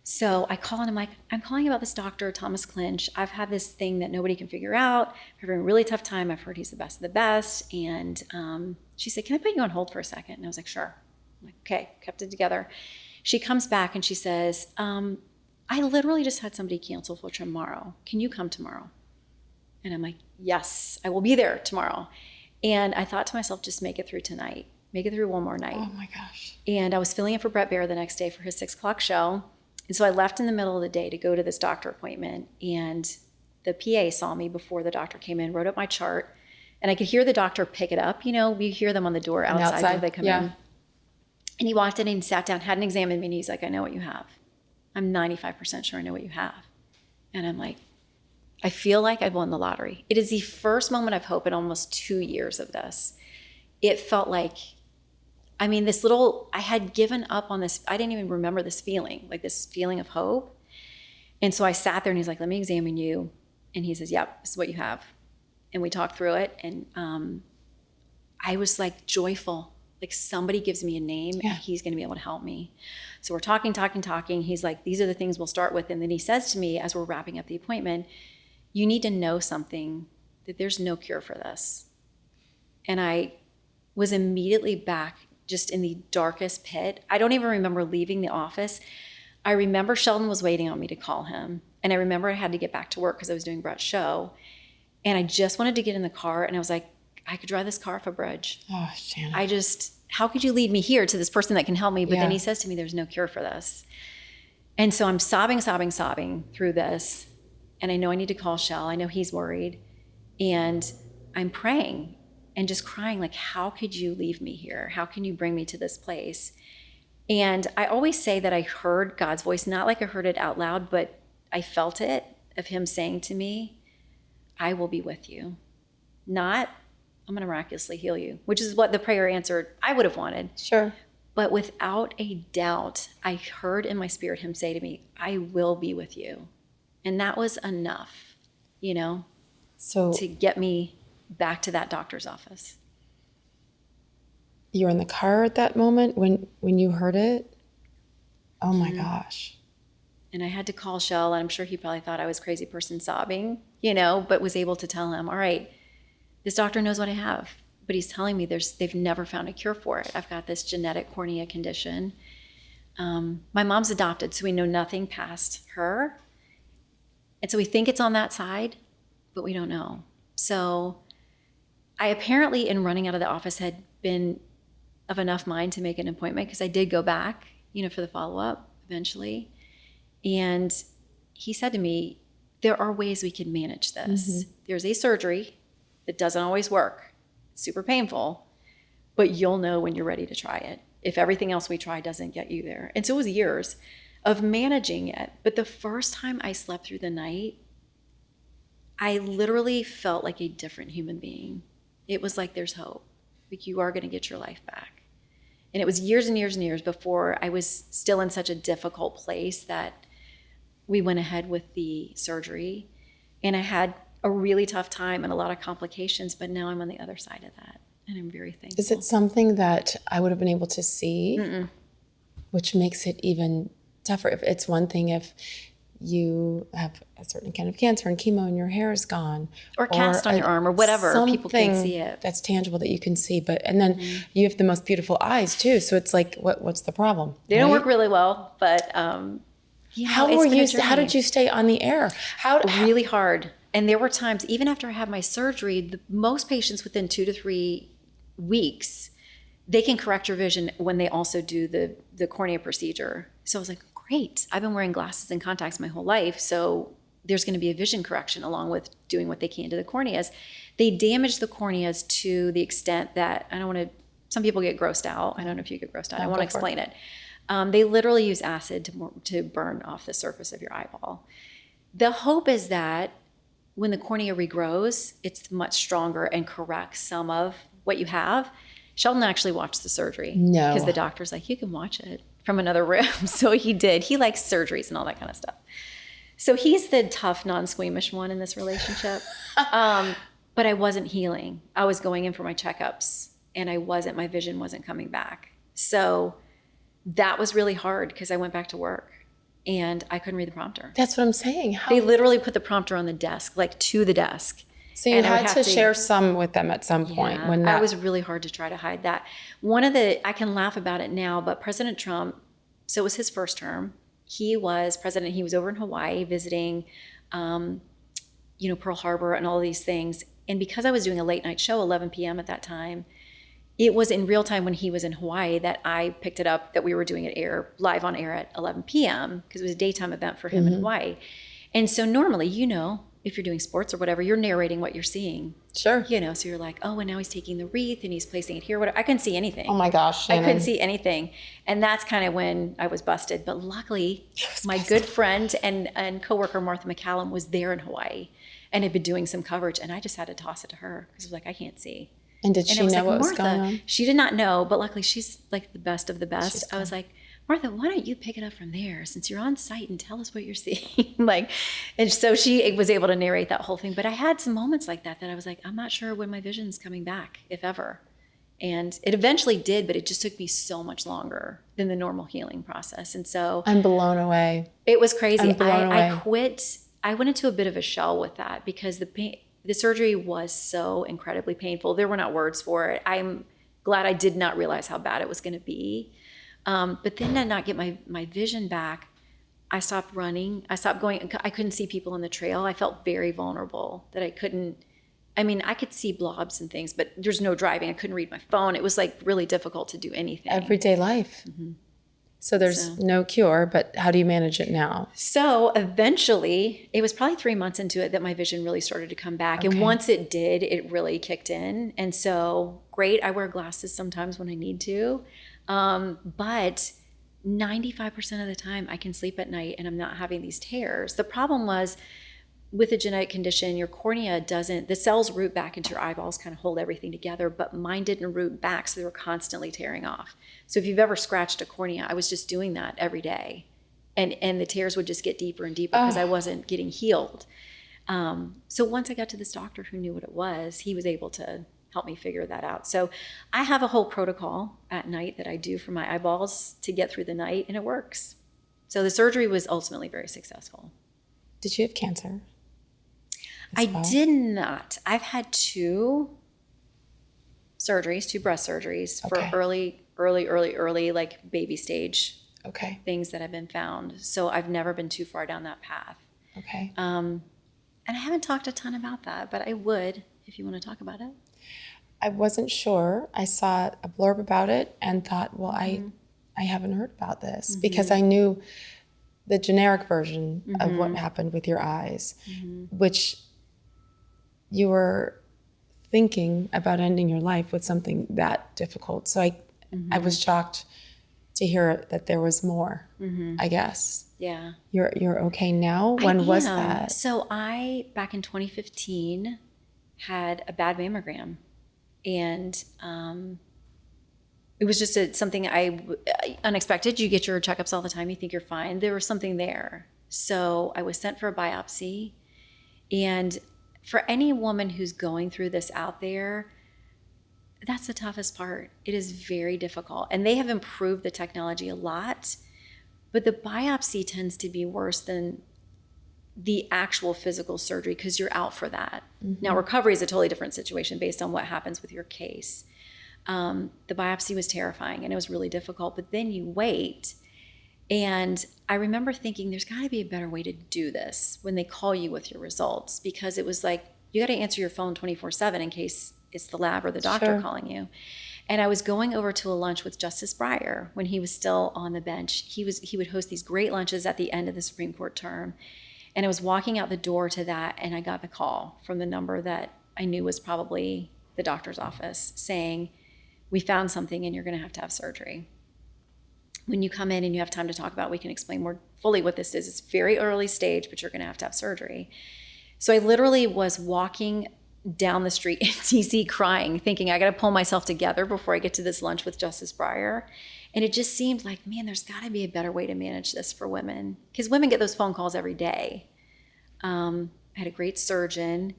So I call and I'm like, I'm calling about this doctor, Thomas Clinch. I've had this thing that nobody can figure out. I'm having a really tough time. I've heard he's the best of the best. And she said, can I put you on hold for a second? And I was like, sure. I'm like, okay, kept it together. She comes back and she says, I literally just had somebody cancel for tomorrow. Can you come tomorrow? And I'm like, yes, I will be there tomorrow. And I thought to myself, just make it through tonight. Make it through one more night. Oh my gosh. And I was filling in for Brett Baer the next day for his 6 o'clock show. And so I left in the middle of the day to go to this doctor appointment. And the PA saw me before the doctor came in, wrote up my chart. And I could hear the doctor pick it up. You know, we hear them on the door outside when they come in. And he walked in and sat down, hadn't examined me. And he's like, I know what you have. I'm 95% sure I know what you have. And I'm like, I feel like I've won the lottery. It is the first moment of hope in almost 2 years of this. It felt like, I had given up on this. I didn't even remember this feeling, like this feeling of hope. And so I sat there and he's like, let me examine you. And he says, yep, this is what you have. And we talked through it. And I was like joyful, like somebody gives me a name and he's going to be able to help me. So we're talking. He's like, these are the things we'll start with. And then he says to me, as we're wrapping up the appointment, you need to know something, that there's no cure for this. And I was immediately back just in the darkest pit. I don't even remember leaving the office. I remember Sheldon was waiting on me to call him. And I remember I had to get back to work because I was doing Brett's show. And I just wanted to get in the car. And I was like, I could drive this car off a bridge. Oh, Shannon. How could you lead me here to this person that can help me? But then he says to me, there's no cure for this. And so I'm sobbing through this. And I know I need to call Shell. I know he's worried. And I'm praying and just crying, like, how could you leave me here? How can you bring me to this place? And I always say that I heard God's voice, not like I heard it out loud, but I felt it, of him saying to me, I will be with you. Not, I'm going to miraculously heal you, which is what the prayer answered I would have wanted. Sure. But without a doubt, I heard in my spirit him say to me, I will be with you. And that was enough, to get me back to that doctor's office. You were in the car at that moment when you heard it? Oh my gosh. And I had to call Shell, and I'm sure he probably thought I was a crazy person sobbing, but was able to tell him, all right, this doctor knows what I have, but he's telling me they've never found a cure for it. I've got this genetic cornea condition. My mom's adopted, so we know nothing past her. And so we think it's on that side, but we don't know. So I apparently, in running out of the office, had been of enough mind to make an appointment, because I did go back, for the follow-up eventually. And he said to me, there are ways we can manage this. There's a surgery that doesn't always work. It's super painful, but you'll know when you're ready to try it, if everything else we try doesn't get you there. And so it was years of managing it. But the first time I slept through the night, I literally felt like a different human being. It was like, there's hope. Like, you are going to get your life back. And it was years and years and years before I was still in such a difficult place that we went ahead with the surgery. And I had a really tough time and a lot of complications, but now I'm on the other side of that. And I'm very thankful. Is it something that I would have been able to see, which makes it even tougher? If it's one thing if you have a certain kind of cancer and chemo and your hair is gone, or cast on your arm, or whatever, people can see it. That's tangible that you can see. But and then you have the most beautiful eyes too. So it's like, what's the problem? They don't work really well, but how did you stay on the air? Really hard. And there were times, even after I had my surgery, most patients within 2 to 3 weeks, they can correct your vision when they also do the cornea procedure. So I was like, great. I've been wearing glasses and contacts my whole life, so there's going to be a vision correction along with doing what they can to the corneas. They damage the corneas to the extent that, some people get grossed out. I don't know if you get grossed out. I want to explain it. They literally use acid to burn off the surface of your eyeball. The hope is that when the cornea regrows, it's much stronger and corrects some of what you have. Sheldon actually watched the surgery. No. Because the doctor's like, you can watch it from another room. So he did. He likes surgeries and all that kind of stuff. So he's the tough, non-squeamish one in this relationship. But I wasn't healing. I was going in for my checkups, and my vision wasn't coming back. So that was really hard, because I went back to work and I couldn't read the prompter. That's what I'm saying. They literally put the prompter on the desk, like to the desk. So you had to share some with them at some point. Yeah, that was really hard to try to hide that. I can laugh about it now, but President Trump, so it was his first term. He was president. He was over in Hawaii visiting, Pearl Harbor and all these things. And because I was doing a late night show, 11 p.m. at that time, it was in real time when he was in Hawaii that I picked it up that we were doing it live on air at 11 p.m. because it was a daytime event for him in Hawaii. And so normally, if you're doing sports or whatever, you're narrating what you're seeing. Sure. So you're like, oh, and now he's taking the wreath and he's placing it here. I couldn't see anything. Oh my gosh, Shannon. I couldn't see anything. And that's kind of when I was busted. But luckily, my good friend and coworker, Martha McCallum, was there in Hawaii and had been doing some coverage. And I just had to toss it to her because I was like, I can't see. And did she know what was going on? She did not know, but luckily she's like the best of the best. I was like, Martha, why don't you pick it up from there since you're on site and tell us what you're seeing? And so she was able to narrate that whole thing. But I had some moments like that I was like, I'm not sure when my vision's coming back, if ever. And it eventually did, but it just took me so much longer than the normal healing process. And so I'm blown away. It was crazy. I'm blown away. I quit. I went into a bit of a shell with that because the surgery was so incredibly painful. There were not words for it. I'm glad I did not realize how bad it was going to be. But then to not get my vision back, I stopped running. I stopped going. I couldn't see people on the trail. I felt very vulnerable that I could see blobs and things, but there's no driving. I couldn't read my phone. It was like really difficult to do anything. Everyday life. So there's no cure, but how do you manage it now? So eventually, it was probably 3 months into it that my vision really started to come back. Okay. And once it did, it really kicked in. And so great, I wear glasses sometimes when I need to. But 95% of the time I can sleep at night and I'm not having these tears. The problem was with a genetic condition, your cornea the cells root back into your eyeballs, kind of hold everything together, but mine didn't root back, so they were constantly tearing off. So if you've ever scratched a cornea, I was just doing that every day. And the tears would just get deeper and deeper because I wasn't getting healed. So once I got to this doctor who knew what it was, he was able to help me figure that out. So I have a whole protocol at night that I do for my eyeballs to get through the night, and it works. So the surgery was ultimately very successful. Did you have cancer? I did not. I've had 2 breast surgeries for early, like baby stage things that have been found. So I've never been too far down that path. Okay. And I haven't talked a ton about that, but I would if you want to talk about it. I wasn't sure. I saw a blurb about it and thought, well, I haven't heard about this because I knew the generic version of what happened with your eyes, which you were thinking about ending your life with something that difficult. So I was shocked to hear that there was more, I guess. Yeah. You're okay now? When was that? So I, back in 2015, had a bad mammogram. And it was just something unexpected. You get your checkups all the time. You think you're fine. There was something there. So I was sent for a biopsy. And for any woman who's going through this out there, that's the toughest part. It is very difficult. And they have improved the technology a lot. But the biopsy tends to be worse than the actual physical surgery because you're out for that. Now, recovery is a totally different situation based on what happens with your case. The biopsy was terrifying and it was really difficult, but then you wait. And I remember thinking there's got to be a better way to do this when they call you with your results, because it was like, you got to answer your phone 24/7 in case it's the lab or the doctor calling you. And I was going over to a lunch with Justice Breyer when he was still on the bench. He would host these great lunches at the end of the Supreme Court term. And I was walking out the door to that, and I got the call from the number that I knew was probably the doctor's office saying, we found something and you're going to have surgery. When you come in and you have time to talk about it, we can explain more fully what this is. It's very early stage, but you're going to have surgery. So I literally was walking down the street in DC crying, thinking I got to pull myself together before I get to this lunch with Justice Breyer. And it just seemed like, man, there's got to be a better way to manage this for women, because women get those phone calls every day. I had a great surgeon.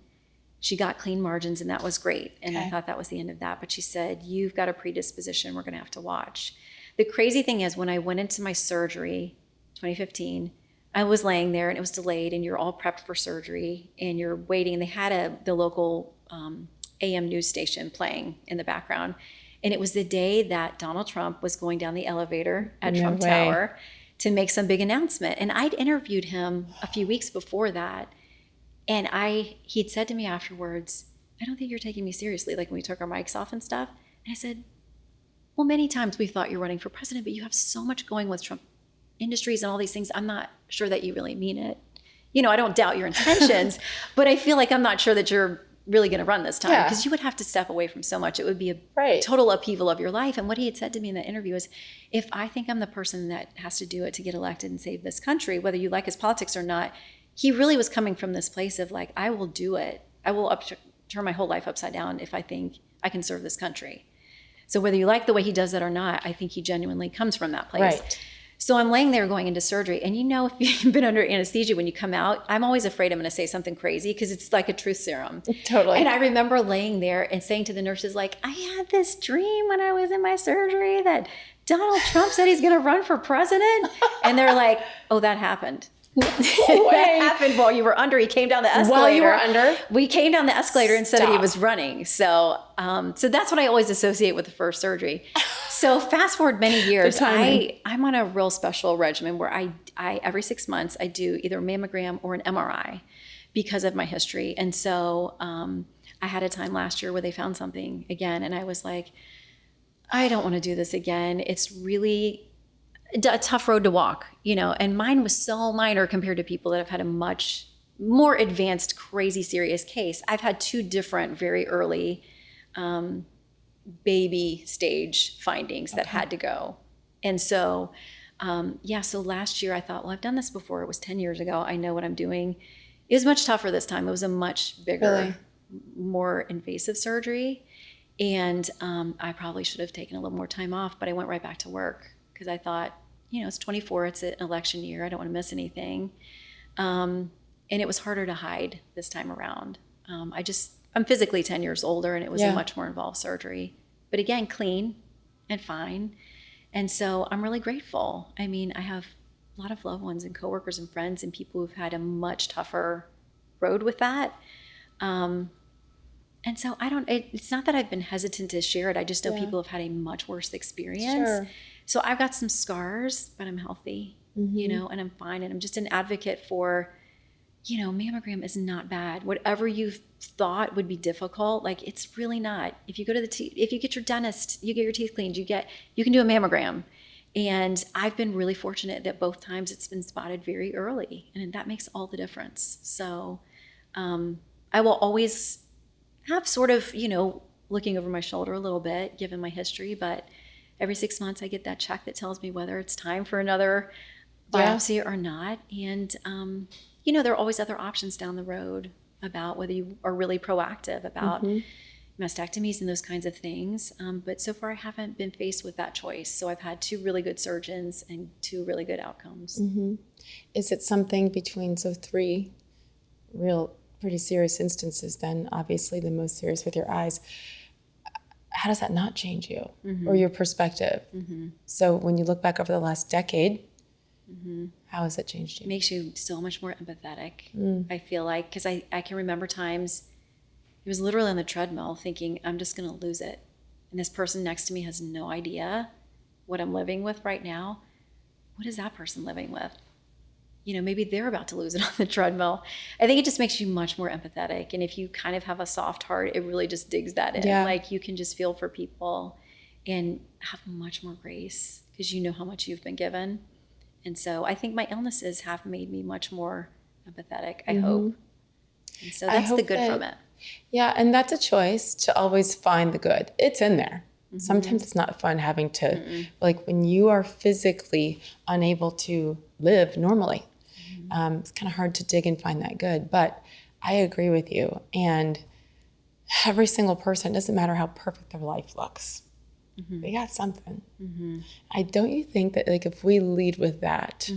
She got clean margins, and that was great. And I thought that was the end of that. But she said, you've got a predisposition we're going to have to watch. The crazy thing is, when I went into my surgery, 2015, I was laying there and it was delayed, and you're all prepped for surgery and you're waiting. And they had the local AM news station playing in the background. And it was the day that Donald Trump was going down the elevator at Trump Tower to make some big announcement. And I'd interviewed him a few weeks before that. And he'd said to me afterwards, I don't think you're taking me seriously, like when we took our mics off and stuff. And I said, well, many times we thought you're running for president, but you have so much going with Trump Industries and all these things. I'm not sure that you really mean it. You know, I don't doubt your intentions, but I feel like I'm not sure that you're really going to run this time, because you would have to step away from so much. It would be a total upheaval of your life. And what he had said to me in that interview is, if I think I'm the person that has to do it to get elected and save this country, whether you like his politics or not, he really was coming from this place of like, I will do it. I will turn my whole life upside down if I think I can serve this country. So whether you like the way he does that or not, I think he genuinely comes from that place. Right. So I'm laying there going into surgery. And you know, if you've been under anesthesia, when you come out, I'm always afraid I'm going to say something crazy because it's like a truth serum. Totally. And I remember laying there and saying to the nurses, like, I had this dream when I was in my surgery that Donald Trump said he's going to run for president. And they're like, oh, that happened. That happened while you were under. He came down the escalator. While you were under? We came down the escalator and said he was running. So that's what I always associate with the first surgery. So fast forward many years, I'm on a real special regimen where I every 6 months I do either a mammogram or an MRI because of my history. And so I had a time last year where they found something again, and I was like, I don't want to do this again. It's really a tough road to walk, you know, and mine was so minor compared to people that have had a much more advanced, crazy, serious case. I've had 2 different very early baby stage findings that had to go. And so, so last year I thought, well, I've done this before. It was 10 years ago. I know what I'm doing. It was much tougher this time. It was a much bigger, more invasive surgery. And I probably should have taken a little more time off, but I went right back to work because I thought, you know, it's 24, it's an election year. I don't want to miss anything. And it was harder to hide this time around. I'm physically 10 years older, and it was a much more involved surgery. But again, clean and fine. And so I'm really grateful. I mean, I have a lot of loved ones and coworkers and friends and people who've had a much tougher road with that. And so it's not that I've been hesitant to share it. I just know people have had a much worse experience. Sure. So I've got some scars, but I'm healthy, and I'm fine. And I'm just an advocate for, mammogram is not bad. Whatever you've thought would be difficult, like it's really not. If you go to if you get your dentist, you get your teeth cleaned, you can do a mammogram. And I've been really fortunate that both times it's been spotted very early, and that makes all the difference. So I will always have sort of, looking over my shoulder a little bit, given my history, but every 6 months I get that check that tells me whether it's time for another biopsy or not. And, there are always other options down the road about whether you are really proactive about mastectomies and those kinds of things. But so far I haven't been faced with that choice. So I've had 2 really good surgeons and 2 really good outcomes. Is it something between, 3 real pretty serious instances, then obviously the most serious with your eyes? How does that not change you or your perspective? So when you look back over the last decade, how has it changed you? It makes you so much more empathetic, I feel like, because I can remember times it was literally on the treadmill thinking, I'm just going to lose it. And this person next to me has no idea what I'm living with right now. What is that person living with? Maybe they're about to lose it on the treadmill. I think it just makes you much more empathetic. And if you kind of have a soft heart, it really just digs that in. Yeah. Like you can just feel for people and have much more grace because you know how much you've been given. And so I think my illnesses have made me much more empathetic, I hope. And so that's the good from it. Yeah, and that's a choice to always find the good. It's in there. Sometimes it's not fun having to, like when you are physically unable to live normally, it's kind of hard to dig and find that good. But I agree with you. And every single person, doesn't matter how perfect their life looks, they got something. Don't you think that like if we lead with that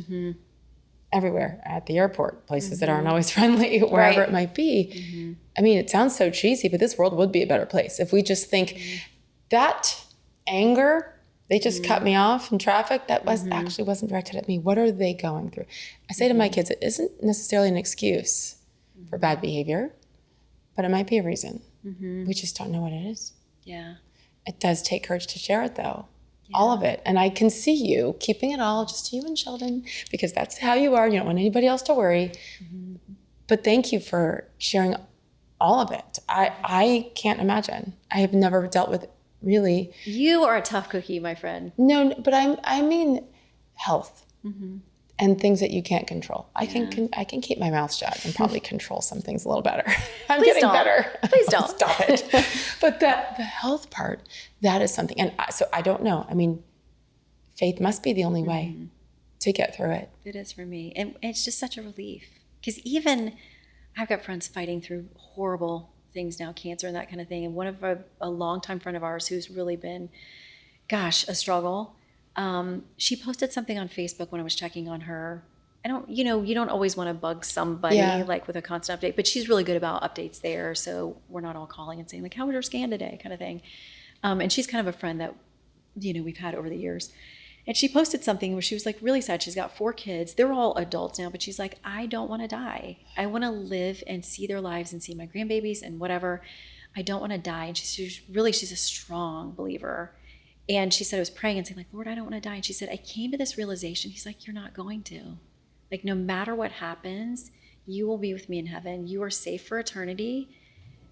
everywhere, at the airport, places that aren't always friendly, wherever it might be, I mean, it sounds so cheesy, but this world would be a better place if we just think that anger, they just cut me off in traffic, that actually wasn't directed at me. What are they going through? I say to my kids, it isn't necessarily an excuse for bad behavior, but it might be a reason. We just don't know what it is. Yeah. It does take courage to share it though. All of it. And I can see you keeping it all just to you and Sheldon because that's how you are. You don't want anybody else to worry. But thank you for sharing all of it. I can't imagine. I have never dealt with really. You are a tough cookie, my friend. No, but I mean health and things that you can't control. I can keep my mouth shut and probably control some things a little better. I'm getting better. Please don't. Stop it. But the health part, that is something. And so I don't know. I mean, faith must be the only way to get through it. It is for me. And it's just such a relief. Because even I've got friends fighting through horrible things now, cancer and that kind of thing. And one of a longtime friend of ours who's really been, a struggle. She posted something on Facebook when I was checking on her. I don't, you don't always want to bug somebody like with a constant update, but she's really good about updates there. So we're not all calling and saying like, how was your scan today kind of thing. And she's kind of a friend that, we've had over the years. And she posted something where she was like really sad. She's got 4 kids. They're all adults now, but she's like, I don't want to die. I want to live and see their lives and see my grandbabies and whatever. I don't want to die. And she's a strong believer. And she said, I was praying and saying like, Lord, I don't want to die. And she said, I came to this realization. He's like, you're not going to. Like, no matter what happens, you will be with me in heaven. You are safe for eternity.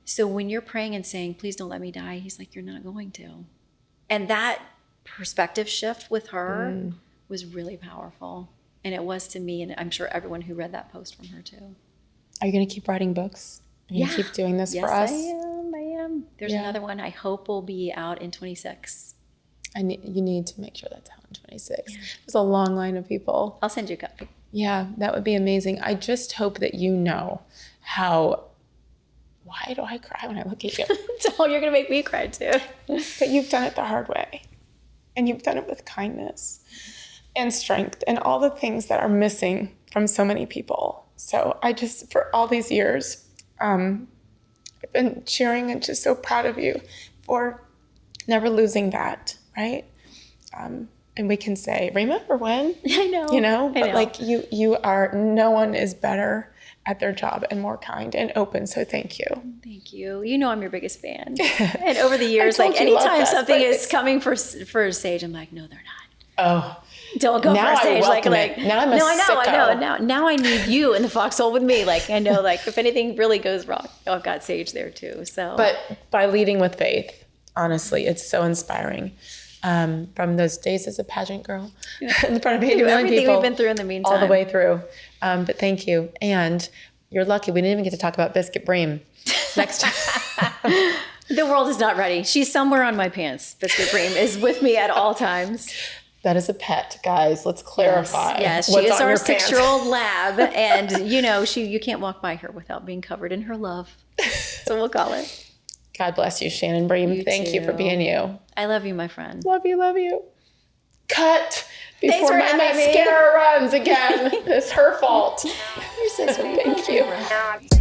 So when you're praying and saying, please don't let me die, he's like, you're not going to. And that perspective shift with her was really powerful. And it was to me, and I'm sure everyone who read that post from her too. Are you going to keep writing books? Are you going to keep doing this for us? Yes, I am. There's another one I hope will be out in 26. You need to make sure that's out in 26. There's a long line of people. I'll send you a copy. Yeah, that would be amazing. I just hope that you know how. Why do I cry when I look at you? So you're going to make me cry too. But you've done it the hard way. And you've done it with kindness and strength and all the things that are missing from so many people. So I just, for all these years, I've been cheering and just so proud of you for never losing that, right? And we can say, remember when? I know. But like you are, no one is better at their job and more kind and open. So thank you. Thank you. You know I'm your biggest fan. And over the years, like told you love anytime fest something birthdays. is coming for Sage, I'm like, no, they're not. Oh, Don't go now for I Sage. welcome Like, it. Now I'm a no, I sicko. know. Now I need you in the foxhole with me. Like, I know, like, if anything really goes wrong, I've got Sage there too. So, But by leading with faith, honestly, it's so inspiring. From those days as a pageant girl in front of 80 million everything people, we've been through in the meantime. all the way through. But thank you. And you're lucky. We didn't even get to talk about Biscuit Bream next time. The world is not ready. She's somewhere on my pants. Biscuit Bream is with me at all times. That is a pet, guys. Let's clarify. Yes, she what's is on our your pants. 6-year-old lab, and you can't walk by her without being covered in her love. So we'll call it. God bless you, Shannon Bream. Thank you for too. being you. I love you, my friend. Love you, love you. Cut before for my having me. mascara runs again. It's her fault. You're so sweet. Thank you.